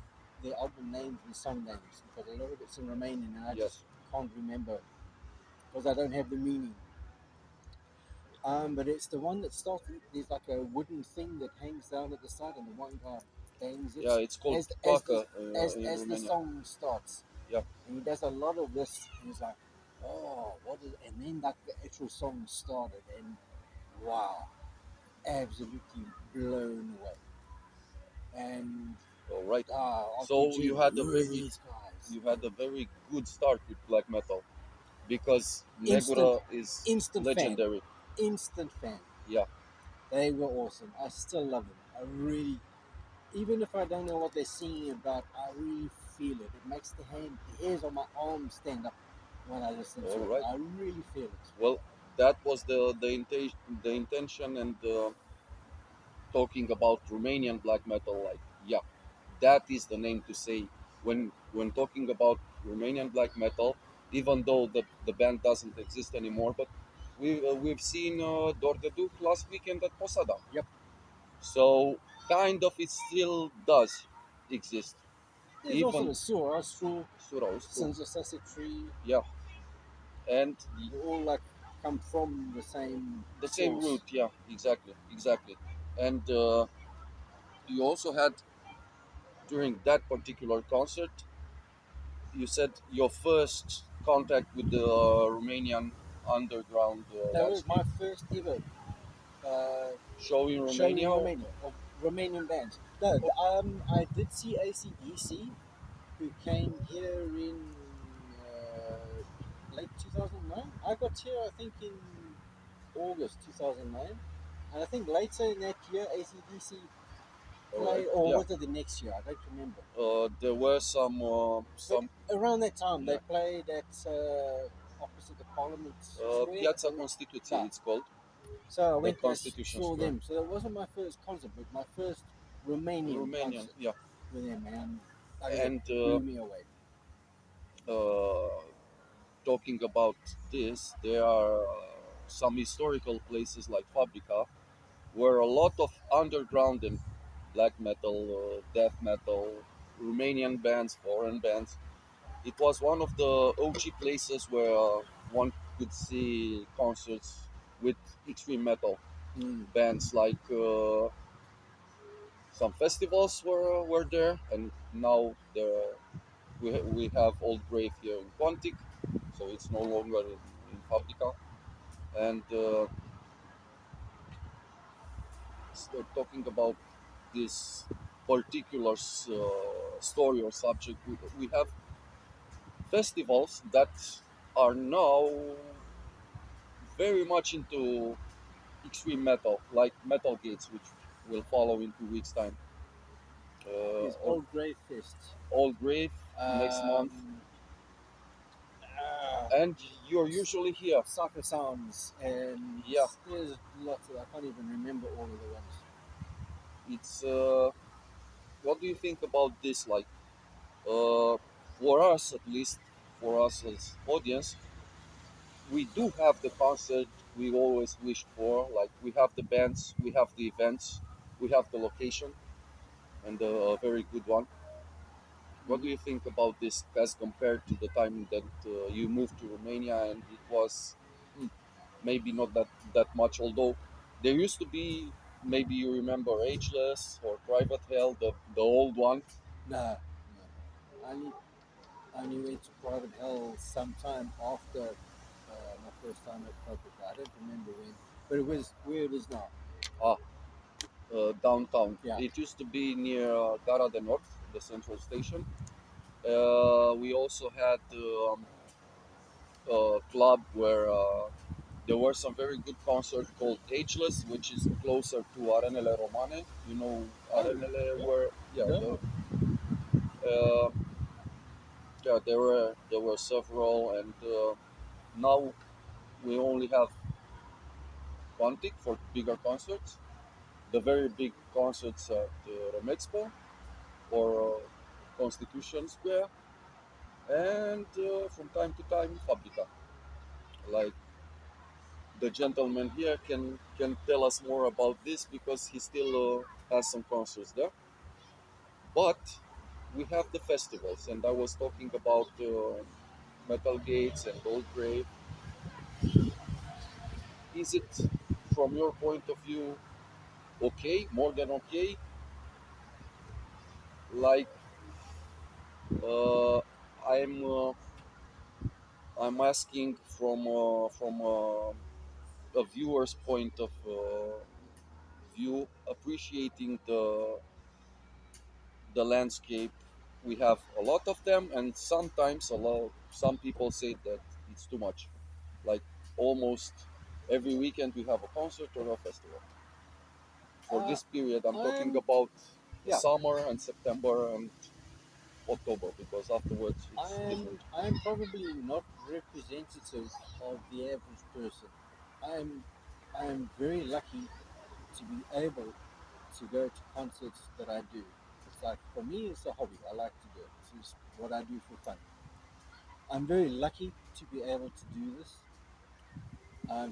the album names and song names because a lot of it's in Romanian, and I Yes. just can't remember because I don't have the meaning. But it's the one that started. There's like a wooden thing that hangs down at the side, and the one guy bangs it Yeah, it's called as Toate in as the Romania. song starts. Yeah. And he does a lot of this. And he's like, oh, what is? And then like the actual song started, and wow, absolutely blown away. And All right. ah, So RPG, you had a who are very these guys? good start with black metal, because Instant, Negura is instant fan, legendary. instant fan. Yeah. They were awesome. I still love them. I really, even if I don't know what they're singing about, I really feel it. It makes the hairs on my arms stand up when I listen to All it. right. I really feel it. Well, that was the intention, and talking about Romanian black metal. Like, yeah, that is the name to say when talking about Romanian black metal. Even though the band doesn't exist anymore, but we've seen Duc last weekend at Posada. Yep. So kind of it still does exist. There's also Even the Sura, Surau, Sons of Sussex Tree. yeah, and They all like come from the same the same source. route. Yeah, exactly. And you also had, during that particular concert, you said your first contact with the Romanian underground That was landscape. my first ever uh, Show in show in Romania. Romania of Romanian bands. No, I did see AC/DC, who came here in late 2009. I got here, I think, in August 2009. And I think later in that year, AC/DC All right. played, or Yeah. was it the next year? I don't remember. There were But some around that time, yeah. they played at opposite the Parliament Square. Piața Constituției, Yeah. it's called, So I the went there, Constitution saw Square. them. So that wasn't my first concert, but my first Romanian Romanian, concert yeah. with them, man. Like I said, And blew me away. uh, talking about this, there are some historical places like Fabrica, where a lot of underground and black metal, death metal, Romanian bands, foreign bands. It was one of the OG places where one could see concerts with extreme metal Mm. bands. Like some festivals were there, and now we have Old Grave here in Quantic, so it's no longer in Fabrica. And talking about this particular story or subject, we have festivals that are now very much into extreme metal, like Metal Gates, which will follow in 2 weeks' time. Is Old Grave Fest. Old Grave next month. And you're usually here. Soccer Sounds, and Yeah. there's lots of, I can't even remember all of the ones. It's what do you think about this? Like, for us at least, for us as audience, we do have the concert we always wished for. Like, we have the bands, we have the events, we have the location, and a very good one. What do you think about this as compared to the time that you moved to Romania and it was maybe not that much, although there used to be, maybe you remember, Ageless or Private Hell, the old one. No. I only went to Private Hell sometime after my first time at Toate. I don't remember when, but it was where it is now. Downtown. Yeah. It used to be near Gara de Nord, the central station. We also had a club where there were some very good concerts called Ageless, which is closer to Arenele Romane. You know, Arenele were uh, yeah, there were several, and now we only have Quantic for bigger concerts. The very big concerts at Romexpo or Constitution Square, and from time to time Fabrica. Like, the gentleman here can tell us more about this because he still has some concerts there. But we have the festivals, and I was talking about Metal Gates and Old Grave. Is it, from your point of view, okay, more than okay? Like, uh, I'm I'm asking from a viewer's point of view, appreciating the landscape. We have a lot of them, and sometimes a lot. Some people say that it's too much. Like, almost every weekend we have a concert or a festival. For this period, I'm talking about the summer and September and October, because afterwards it's different. I am probably not representative of the average person. I am very lucky to be able to go to concerts that I do. It's like, for me, it's a hobby. I like to do it. It's what I do for fun. I'm very lucky to be able to do this,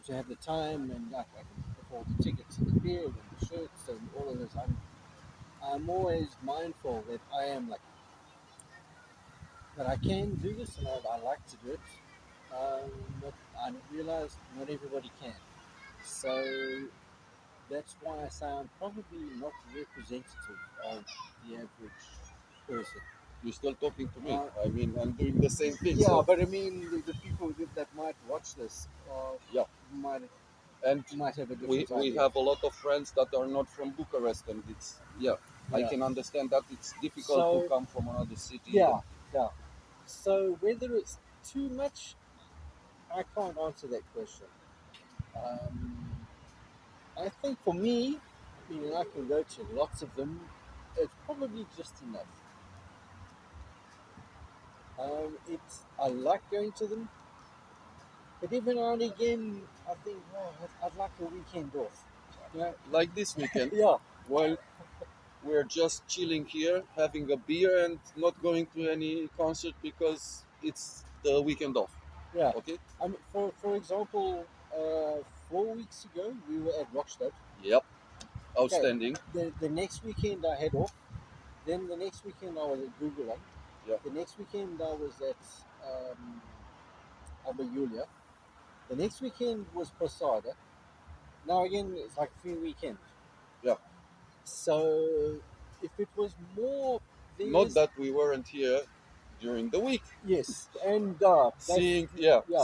to have the time, and like, I can afford the tickets and the beer and the shirts and all of this. I'm always mindful that I am lucky, that I can do this, and I like to do it. But I realize not everybody can. So that's why I say I'm probably not representative of the average person. You're still talking to me. Uh, I mean, I'm doing the same thing. Yeah, So, but I mean, the people that might watch this yeah, might and have a we different idea. have a lot of friends that are not from Bucharest, and it's, yeah, I Yeah. can understand that it's difficult to So come from another city. yeah, yeah. So whether it's too much, I can't answer that question. Um, I think for me, meaning I can go to lots of them, it's probably just enough. I like going to them, but every now and again, I think, oh, I'd like a weekend off. Yeah, like this weekend. Yeah, Well, we're just chilling here, having a beer, and not going to any concert because it's the weekend off. yeah. Okay. I mean, for example, 4 weeks ago we were at Rockstad. Yep. Okay, Outstanding. the next weekend I had off. Then the next weekend I was at Google. Yeah. The next weekend I was at Alba Julia. The next weekend was Posada. Now again, it's like 3 weekends. Yeah. So if it was more, Not that we weren't here during the week, yes, and seeing,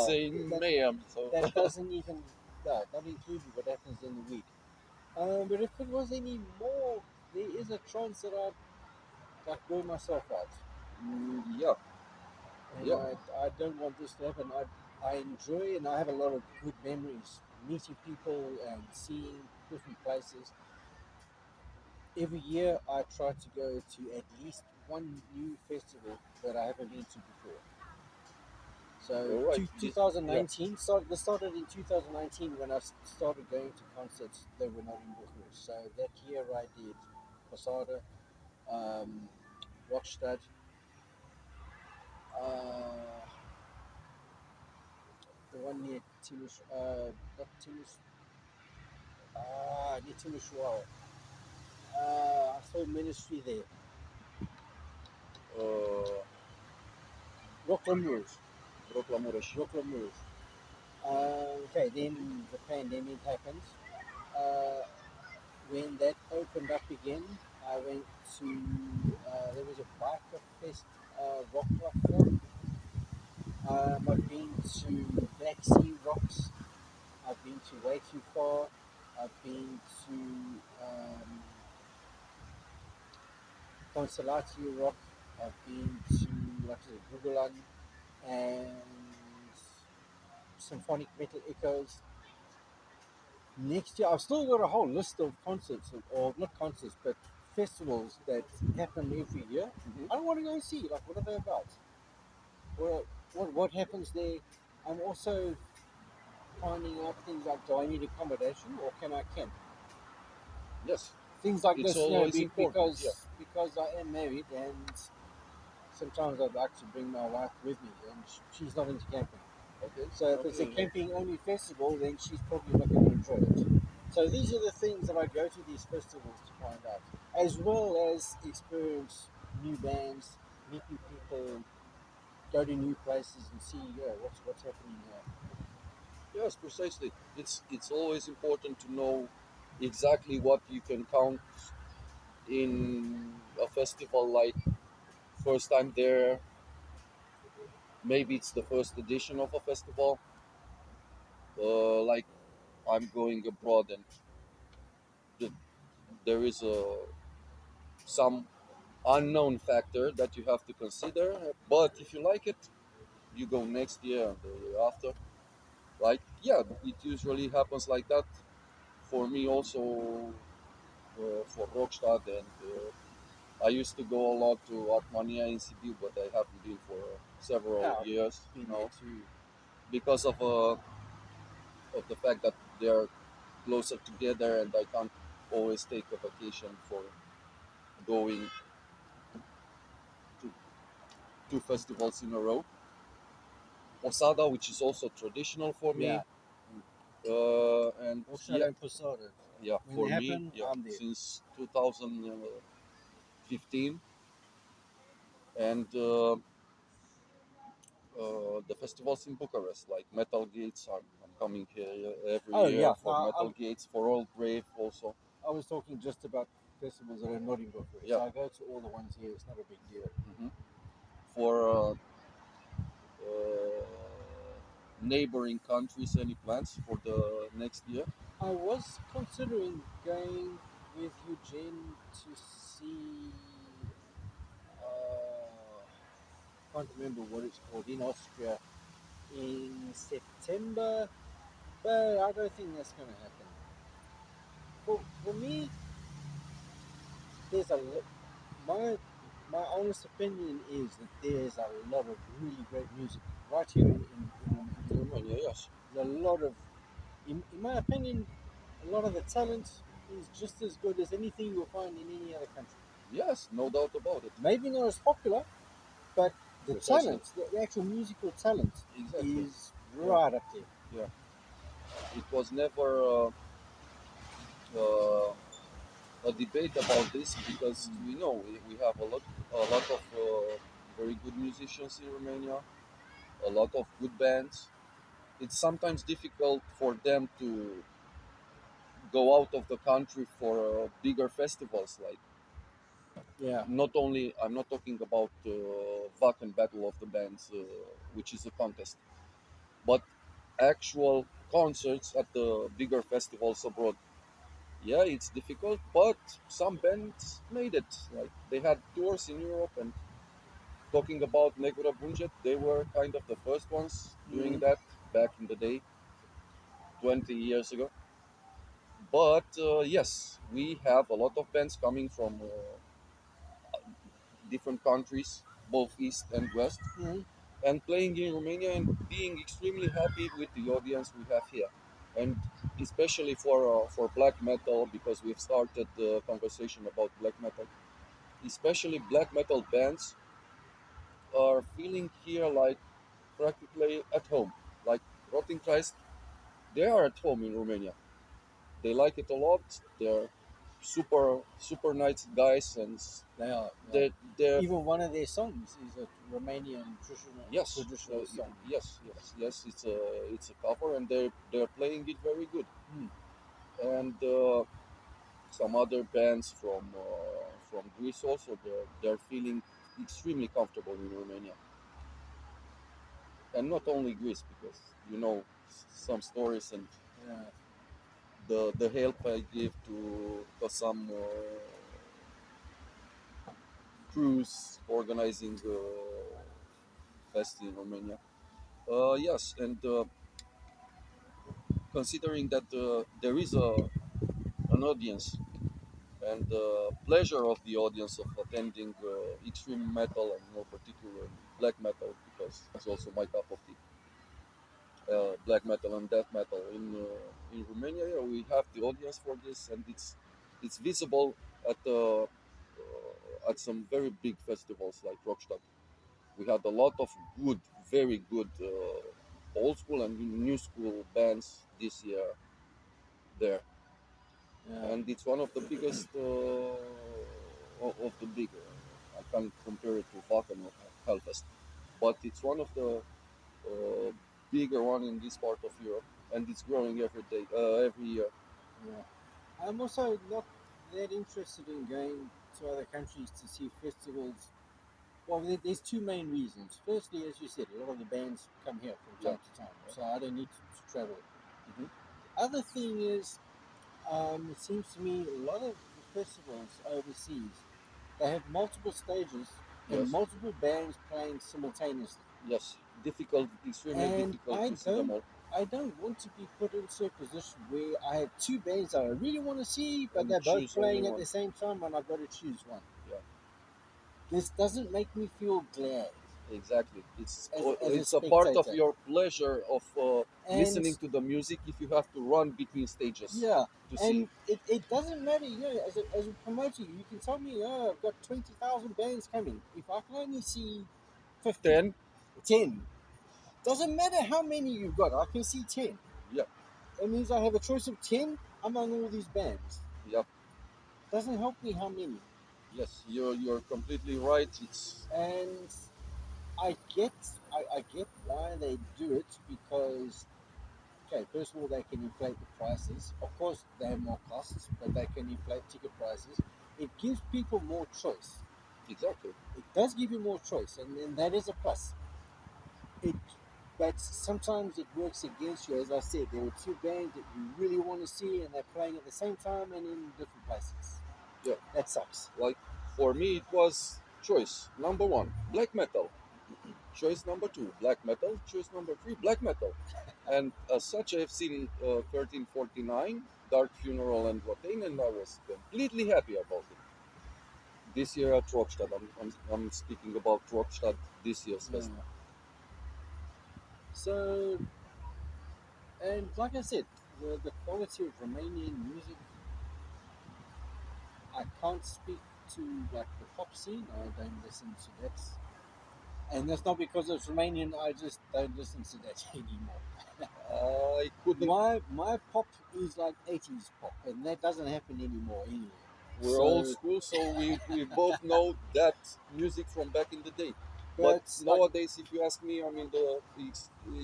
saying that, mayhem. So that doesn't even not including what happens in the week. But if it was any more, there is a chance that I'd like burn myself out. yeah, And yeah. I don't want this to happen. I enjoy, and I have a lot of good memories meeting people and seeing different places. every year I try to go to at least one new festival that I haven't been to before. So All right. 2019 started. This started in 2019 when I started going to concerts that were not in Bucharest. So that year I did Posada, Rockstad, the one near Timish, not Timish, near Timișoara. I saw Ministry there. Rockland Mureș. Okay, then the pandemic happened. When that opened up again, I went to, there was a biker fest, rock club. I've been to Black Sea Rocks. I've been to Way Too Far. I've been to Constellatio Rock. I've been to, like I said, Gugulan and Symphonic Metal Echoes. Next year, I've still got a whole list of concerts, or not concerts, but festivals that happen every year. I don't want to go and see, like, what are they about? What happens there? I'm also finding out things like, do I need accommodation or can I camp? Yes. Things like It's this, always important, because I am married and sometimes I'd like to bring my wife with me and she's not into camping. Okay. So if it's a camping-only festival, then she's probably not going to enjoy it. So these are the things that I go to these festivals to find out, as well as experience new bands, meet new people, go to new places and see what's happening here. Yes, precisely. It's always important to know exactly what you can count in a festival, like first time there, maybe it's the first edition of a festival, like I'm going abroad and there is some unknown factor that you have to consider, but if you like it, you go next year and the year after. Like, yeah, it usually happens like that for me also, for Rockstad, and I used to go a lot to Romania in Sibiu, but I haven't been for several years now because of the fact that they are closer together and I can't always take a vacation for going to two festivals in a row. Posada, which is also traditional for me, and Posada and Posada. yeah, When for they me, happen, I'm there. since 2015, and the festivals in Bucharest, like Metal Gates. I'm coming here every year for Metal Gates, for Old Grave also. I was talking just about festivals that are not in Bucharest. Yeah. So I go to all the ones here. It's not a big deal. For neighboring countries, any plans for the next year? I was considering going with Eugene to see, can't remember what it's called, in Austria in September, but I don't think that's going to happen. For me, there's my honest opinion is that there's a lot of really great music right here in Romania. Yes. There's a lot of, in my opinion, a lot of the talent is just as good as anything you'll find in any other country. Yes, no doubt about it. Maybe not as popular, but the Precisely. talent, the actual musical talent, is right up there. Yeah. It was never a debate about this because we know we have a lot of very good musicians in Romania, a lot of good bands. It's sometimes difficult for them to go out of the country for bigger festivals, like not only, I'm not talking about Wacken Battle of the Bands, which is a contest, but actual concerts at the bigger festivals abroad. Yeah, it's difficult, but some bands made it. Like they had tours in Europe, and talking about Negura Bunget, they were kind of the first ones doing that back in the day, 20 years ago. But yes, we have a lot of bands coming from different countries, both east and west, and playing in Romania and being extremely happy with the audience we have here. And especially for black metal, because we've started the conversation about black metal, especially black metal bands are feeling here like practically at home. Like Rotting Christ, they are at home in Romania. They like it a lot. They're super nice guys, and They are. they're Even one of their songs is a Romanian yes, traditional song. yes. It's a cover, and they're playing it very good. Mm. And some other bands from Greece also, they're feeling extremely comfortable in Romania. And not only Greece, because you know some stories and Yeah. the help I give to some crews organizing fest in Romania. Yes, and considering that there is an audience and the pleasure of the audience of attending extreme metal and more particularly black metal, because it's also my cup of tea. Black metal and death metal in Romania. Yeah, we have the audience for this, and it's visible at some very big festivals like Rockstadt. We had a lot of good, very good old school and new school bands this year there, Yeah. and it's one of the biggest of the bigger. I can't compare it to Wacken or Hellfest, but it's one of the bigger one in this part of Europe, and it's growing every day, every year. Yeah. I'm also not that interested in going to other countries to see festivals. Well, there's two main reasons. Firstly, as you said, a lot of the bands come here from Yeah. time to time, so I don't need to travel. Mhm. Other thing is, it seems to me a lot of the festivals overseas, they have multiple stages and Yes. multiple bands playing simultaneously. Yes, difficult, extremely And difficult to see them all. I don't want to be put into a position where I have two bands that I really want to see, but And they're both choose playing only at one. the same time, and I've got to choose one. Yeah, This doesn't make me feel glad exactly. as a It's a part of spectator. your pleasure of And listening to the music if you have to run between stages yeah, to see. and it doesn't matter, as a promoter, you can tell me, oh, I've got 20,000 bands coming. If I can only see 50, 10. 10, doesn't matter how many you've got, I can see 10. Yeah, It means I have a choice of 10 among all these bands. yeah. Doesn't help me how many. Yes, you're completely right. It's And I get why they do it, because okay, first of all, they can inflate the prices. Of course, they have more costs, but they can inflate ticket prices. It gives people more choice. exactly. It does give you more choice, and that is a plus. It, but sometimes it works against you. As I said, there are two bands that you really want to see, and they're playing at the same time and in different places. Yeah, That sucks. like for me, it was choice number one, black metal. Choice number two, black metal. Choice number three, black metal. And as such, I've seen 1349, Dark Funeral, and Rotain, and I was completely happy about it. This year at Rockstadt, I'm speaking about Rockstadt this year's Yeah. fest. So, and like I said, the quality of Romanian music, I can't speak to like the pop scene. I don't listen to that, and that's not because it's Romanian. I just don't listen to that anymore. I couldn't. My pop is like 80s pop, and that doesn't happen anymore anywhere. We're old So, school, so we both know that music from back in the day. But but like, nowadays, if you ask me, I'm in the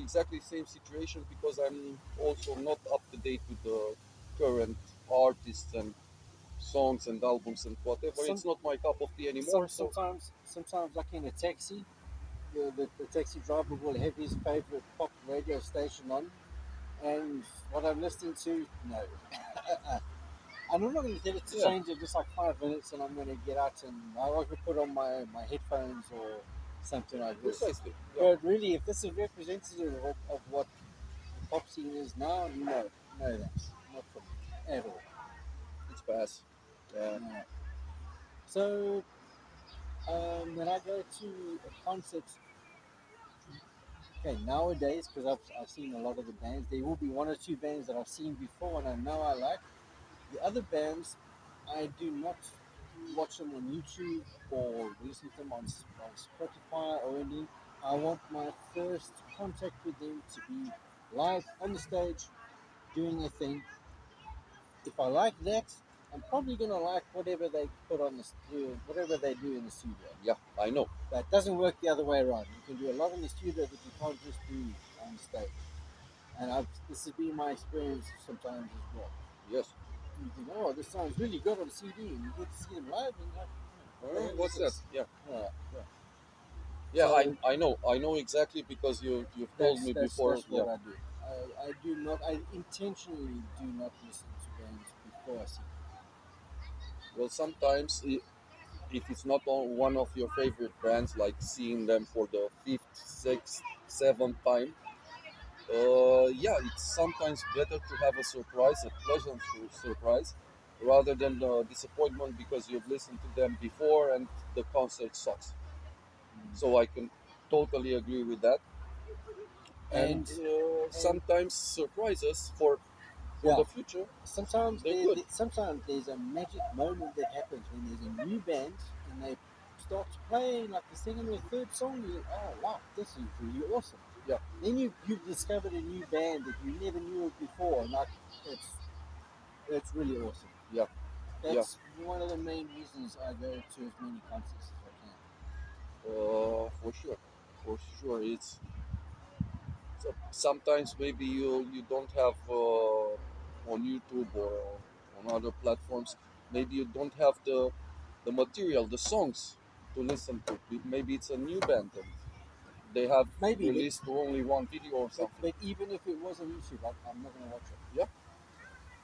exactly same situation because I'm also not up to date with the current artists and songs and albums and whatever. some It's not my cup of tea anymore. So sometimes like in a taxi, the taxi driver will have his favorite pop radio station on, and what I'm listening to, no. And I'm not going to get it to yeah, change in just like 5 minutes, and I'm going to get out and I can put on my headphones or something like this. precisely. Yeah, But really, if this is representative of what the pop scene is now, no, that's not for me. at all. It's pass. Yeah. No. So when I go to a concert, okay, nowadays, because I've seen a lot of the bands, there will be one or two bands that I've seen before and I know I like. The other bands, I do not watch them on YouTube or listen to them on Spotify or anything. I want my first contact with them to be live on the stage, doing a thing. If I like that, I'm probably gonna like whatever they put on the whatever they do in the studio. Yeah, I know. That doesn't work the other way around. You can do a lot in the studio that you can't just do on stage. And this has been my experience sometimes as well. Yes. You think, oh, this sounds really good on CD, and you get to see them live, and you're like, What's that? Yeah. yeah. Yeah, So I know exactly because you've told me before. That's what I do. I do not. I intentionally do not listen to bands before I see them. Well, sometimes if it's not on one of your favorite bands, like seeing them for the fifth, sixth, seventh time, yeah, it's sometimes better to have a surprise, a pleasant surprise, rather than disappointment because you've listened to them before and the concert sucks. So I can totally agree with that. And And sometimes surprises for yeah, the future, sometimes they're good. sometimes there's a magic moment that happens when there's a new band and they start to play like the second or third song. You think, oh wow, this is really awesome. Yeah. Then you've discovered a new band that you never knew of before. Like it's really awesome. Yeah. That's one of the main reasons I go to as many concerts as I can. For sure. It's sometimes maybe you don't have on YouTube or on other platforms. Maybe you don't have the material, the songs to listen to. Maybe it's a new band and they have Maybe, released only one video or something. but even if it was on YouTube, I'm not going to watch it. Yeah,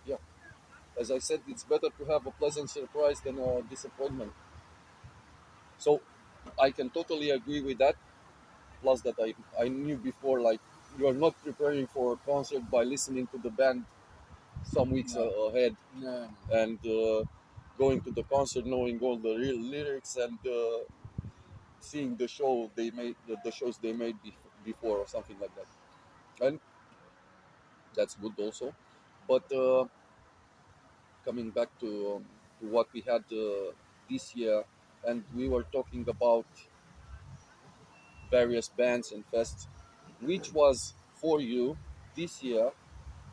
yeah. As I said, it's better to have a pleasant surprise than a disappointment. So I can totally agree with that. Plus that I knew before, like you are not preparing for a concert by listening to the band some weeks ahead No. and going to the concert knowing all the real lyrics and seeing the the shows they made before or something like that. And that's good also. But coming back to what we had this year, and we were talking about various bands and fests. Which was for you this year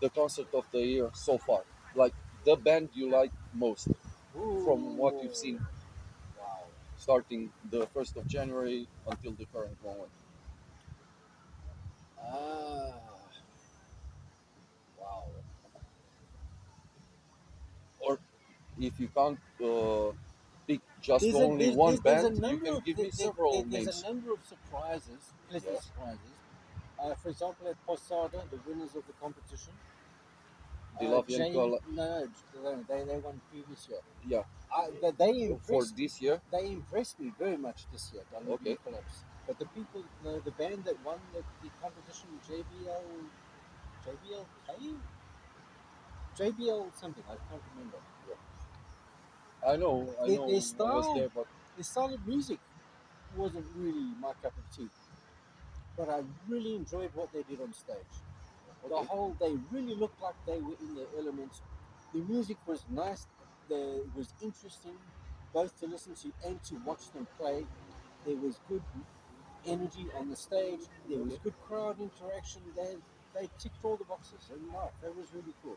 the concert of the year so far? Like the band you like most from what you've seen Wow. starting the 1st of January until the current moment. Ah. Wow. Or if you can't pick just There's only one there's a band, you number can of give me several there's names. a number of surprises, pleasant Yeah. surprises. For example, at Posada, the winners of the competition, Dilavian, they won previous year. yeah, They for this year. they impressed me very much this year. Okay. Collapse. But the people, the band that won the competition, JBLK, JBL something, I can't remember. I know, Their I was style, there, but their style of music wasn't really my cup of tea. But I really enjoyed what they did on stage. okay. They really looked like they were in their elements. The music was nice. It was interesting, both to listen to and to watch them play. There was good energy on the stage. There was good crowd interaction. They ticked all the boxes, and no, that was really cool.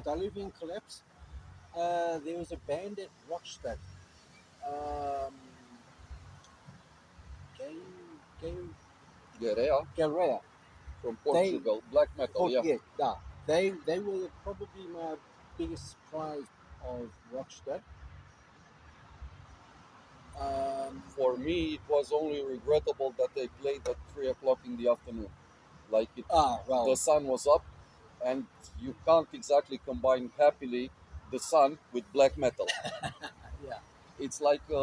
Diluvian Collapse. There was a band at Rockstad. Um, Game Guerrea Galrea. from They Portugal, black metal, yeah. They were probably my biggest surprise of Rockstad. For me, it was only regrettable that they played at 3 o'clock in the afternoon. Like the Well, sun was up, and you can't exactly combine happily the sun with black metal. yeah, It's like a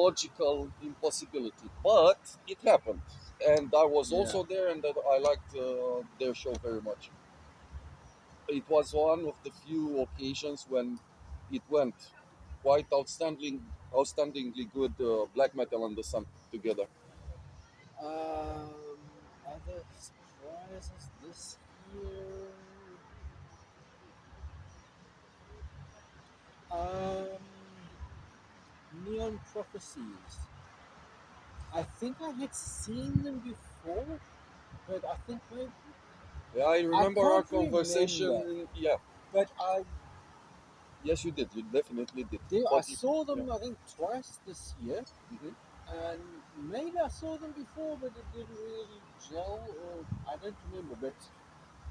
logical impossibility, but it happened, and I was yeah. also there, and I liked their show very much. it was one of the few occasions when it went quite outstandingly good black metal and the sun together. Other surprises this year. Neon Prophecies. I think I had seen them before, but I think maybe Yeah, I remember our can't conversation. remember. Yeah, But yes, you did. You definitely did. I But saw them yeah. I think twice this year, Mhm. and maybe I saw them before, but it didn't really gel, or I don't remember. But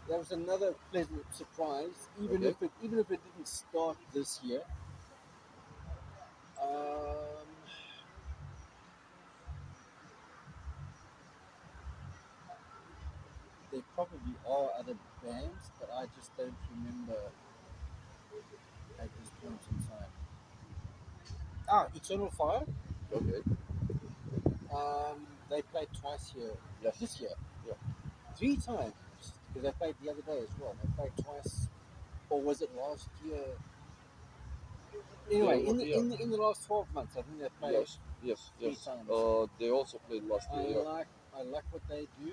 that was another pleasant surprise, Okay. even if it didn't start this year. Um, there probably are other bands, but I just don't remember at this point in time. Eternal Fire. Okay. They played twice here. Yes. This year. Yeah. 3 times. Because they played the other day as well. They played twice. Or was it last year? Anyway, Yeah. in the last 12 months, I think they played Yes. Yes. 3 Yes. times. They also played last I year. Yeah. like I like what they do.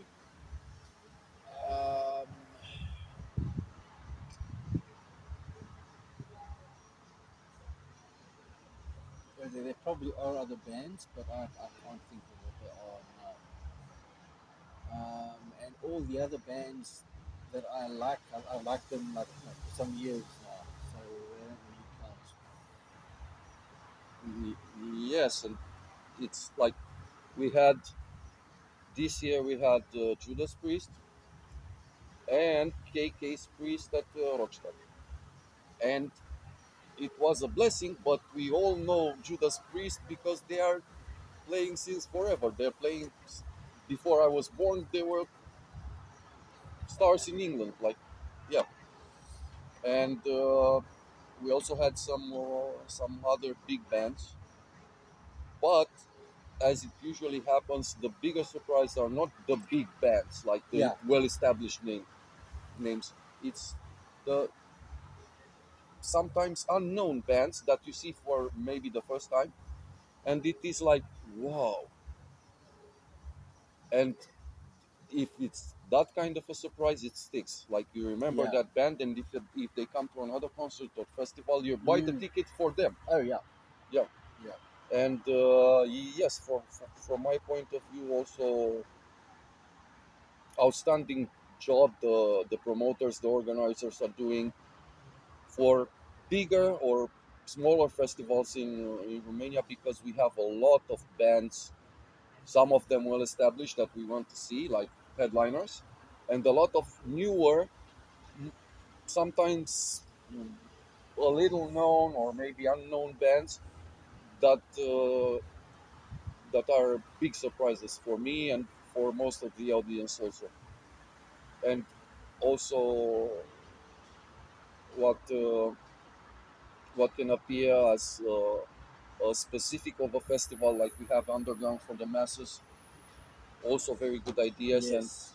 Um, there probably are other bands, but I can't think of what they are now. And all the other bands that I like them like for some years now, so they don't really count. Yes, and it's like we had this year. We had Judas Priest and KK's Priest at Rockstad, and it was a blessing. But we all know Judas Priest because they are playing since forever. They're playing before I was born. They were stars in England, like yeah. And we also had some other big bands, but as it usually happens, the biggest surprise are not the big bands like the Yeah, well-established names. It's the sometimes unknown bands that you see for maybe the first time, and it is like wow. And if it's that kind of a surprise, it sticks. Like you remember yeah. that band, and if they come to another concert or festival, you buy the Mm. ticket for them. Oh yeah, Yeah. yeah. And yes, from my point of view, also outstanding job the promoters, the organizers are doing for bigger or smaller festivals in Romania, because we have a lot of bands, some of them well established that we want to see, like headliners, and a lot of newer, sometimes a little known or maybe unknown bands that that are big surprises for me and for most of the audience also. And also what what can appear as a specific of a festival like we have underground for the masses, also very good ideas and Yes.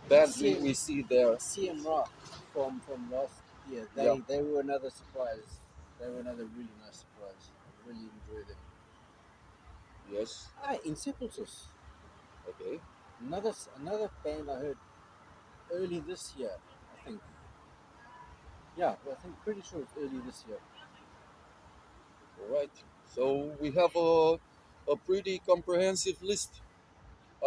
bands CM, we see there. CM Rock from last year. Yeah. They were another surprise. They were another really nice surprise. I really enjoyed them. Yes. In Sepultus, Okay. another band I heard early this year. I think. Yeah, I think pretty sure it's early this year. All right. So we have a pretty comprehensive list.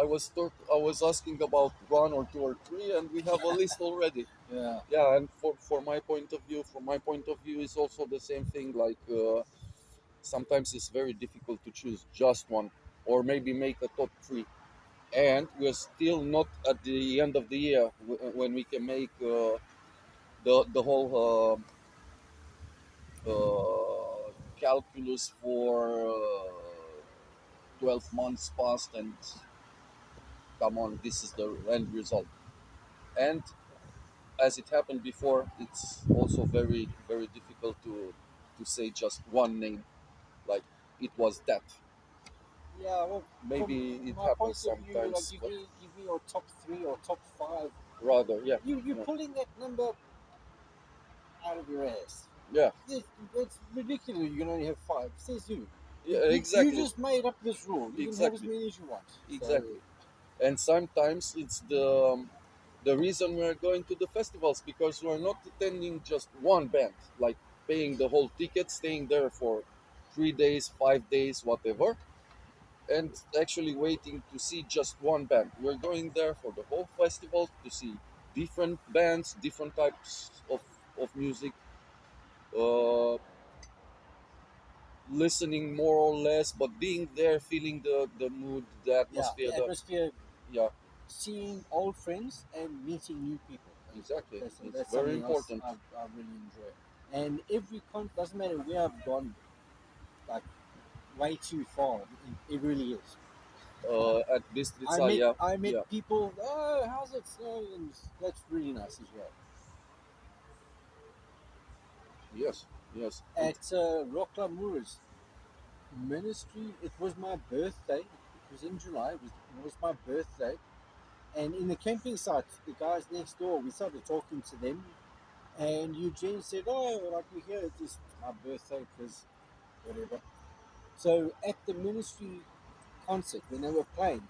I was asking about one or two or three, and we have a list already. Yeah. Yeah, and for my point of view, from my point of view, is also the same thing. Like sometimes it's very difficult to choose just one, or maybe make a top three. And we're still not at the end of the year when we can make the whole calculus for 12 months past, and come on, this is the end result. And as it happened before, it's also very difficult to say just one name, like it was that. Yeah, well, from Maybe it my point happens of view, like sometimes, but give me your top 3 or top 5. rather, yeah, You're yeah, pulling that number out of your ass. Yeah. It's ridiculous. You can only have 5. Says you. Yeah, exactly. You just made up this rule. You can have as many as you want. Exactly. And sometimes it's the reason we're going to the festivals, because we're not attending just one band, like paying the whole ticket, staying there for 3 days, 5 days, whatever, and actually waiting to see just one band. We're going there for the whole festival to see different bands, different types of music, uh, listening more or less, but being there, feeling the mood, the atmosphere. The atmosphere. Yeah, Seeing old friends and meeting new people. exactly. That's It's very something important. else I really enjoy. And every doesn't matter where I've gone, like way too far. It really is. At Bistrița, I met people. Oh, how's it? And that's really nice as well. Yes, yes. At Rockla Mura's ministry, it was my birthday. It was in July. It was my birthday. And in the camping site, the guys next door, we started talking to them. And Eugene said, "Oh, like we're here. It's my birthday because whatever." So at the ministry concert, when they were playing,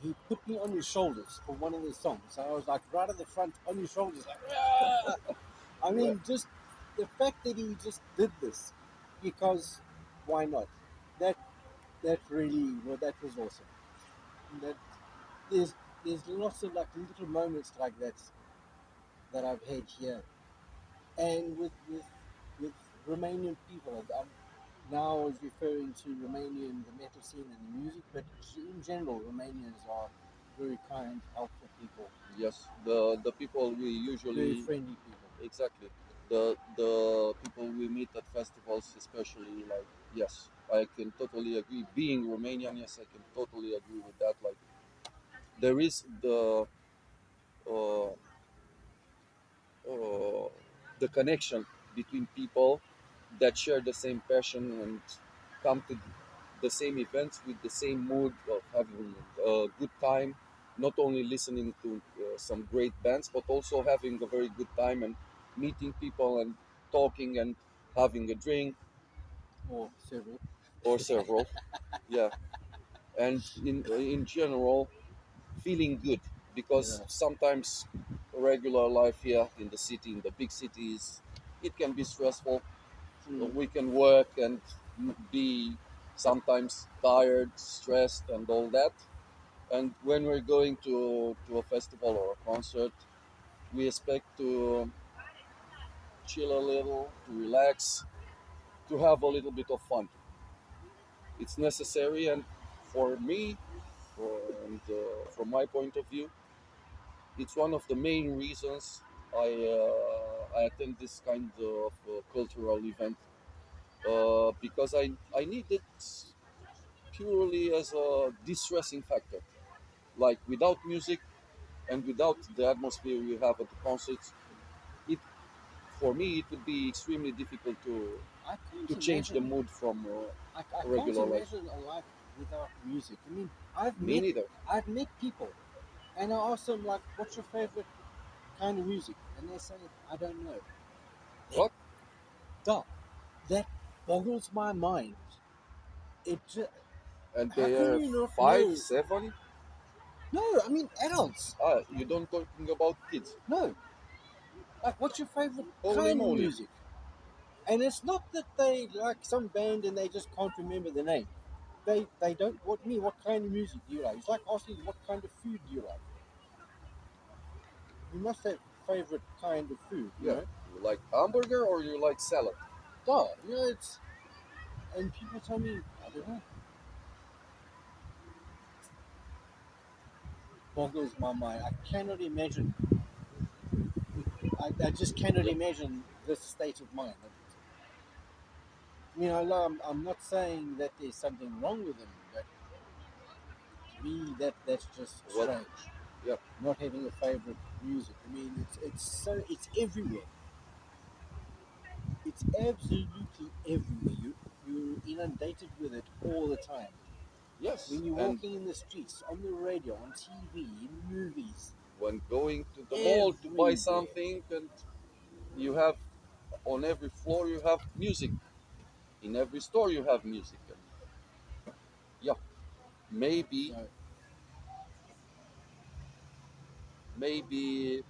he put me on his shoulders for one of the songs. So I was like right at the front on his shoulders, like, "Ah!" I mean, just the fact that he just did this, because why not? That really, well, that was awesome. That there's lots of like little moments like that I've had here, and with Romanian people. Now I was referring to Romania and the metal scene and the music, but in general, Romanians are very kind, helpful people. Yes, the people we usually Very friendly people. exactly the people we meet at festivals, especially, like, yes, I can totally agree. Being Romanian, yes, I can totally agree with that. Like, there is uh, uh, the connection between people that share the same passion and come to the same events with the same mood of having a good time, not only listening to some great bands, but also having a very good time and meeting people and talking and having a drink Or several. or several. Yeah, and in general, feeling good, because Yeah. sometimes regular life here in the city, in the big cities, it can be stressful. We can work and be sometimes tired, stressed, and all that. And when we're going to a festival or a concert, we expect to chill a little, to relax, to have a little bit of fun. It's necessary, and for me, from my point of view, it's one of the main reasons I attend this kind of cultural event, because I need it purely as a distressing factor. Like, without music and without the atmosphere we have at the concerts, it for me it would be extremely difficult I to can't change the imagine. mood from I regular can't life. imagine a life without music. I mean, Me neither. I've met people, and I ask them like, "What's your favorite kind of music?" And they say, "I don't know." What? Duh, that boggles my mind. It just, And how they can are you not five, know? 7. No, I mean adults. You don't talking about kids. No, like what's your favorite Holy kind of moly! music? And it's not that they like some band and they just can't remember the name. They don't. What kind of music do you like? It's like asking what kind of food do you like. You must have favorite kind of food, you Yeah, know. you like hamburger or you like salad? Duh, you know it's. And people tell me I don't know. Boggles my mind. I cannot imagine. I just cannot Yep. imagine this state of mind. I mean, I'm not saying that there's something wrong with them, but to me, that's just What? strange. Yep. Not having a favorite music. I mean, it's everywhere. It's absolutely everywhere. You're inundated with it all the time. Yes, When you're and walking in the streets, on the radio, on TV, in movies, when going to the mall to buy everywhere. something, and you have on every floor you have music. In every store you have music. And yeah, maybe So, maybe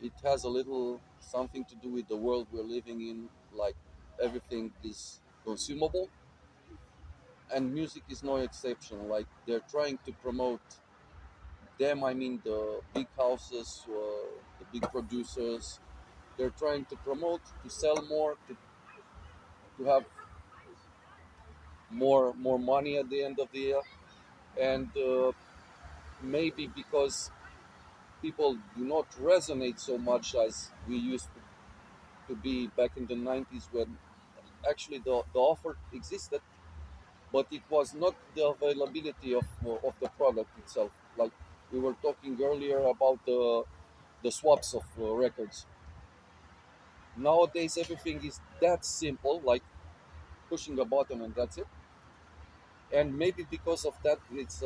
it has a little something to do with the world we're living in. Like everything is consumable, and music is no exception. Like they're trying to promote them. I mean the big houses, the big producers. They're trying to promote to sell more, to have more money at the end of the year, and maybe because people do not resonate so much as we used to be back in the 90s, when actually the offer existed, but it was not the availability of the product itself. Like we were talking earlier about the swaps of records. Nowadays everything is that simple, like pushing a button and that's it. And maybe because of that, it's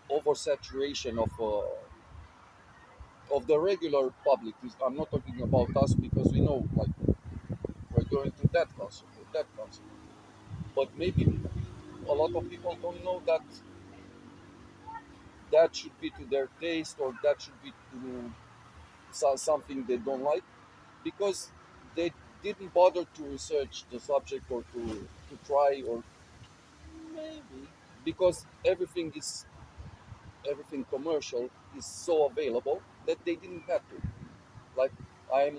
oversaturation of the regular public. I'm not talking about us because we know, like, we're going to that concert or that concert. But maybe a lot of people don't know that that should be to their taste, or that should be to something they don't like, because they didn't bother to research the subject, or to try, or maybe. because everything commercial is so available that they didn't have to. Like I'm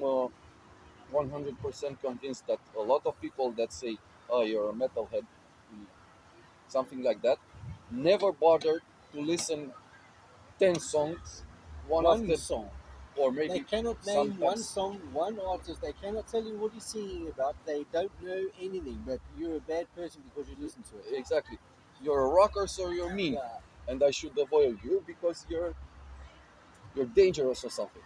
100% convinced that a lot of people that say, "Oh, you're a metalhead," something like that, never bothered to listen 10 songs, one One after, song. or They maybe cannot name one sometimes. song, one artist. They cannot tell you what he's singing about. They don't know anything. But you're a bad person because you listen to it. Exactly, you're a rocker, so you're mean, Yeah. and I should avoid you because you're dangerous or something.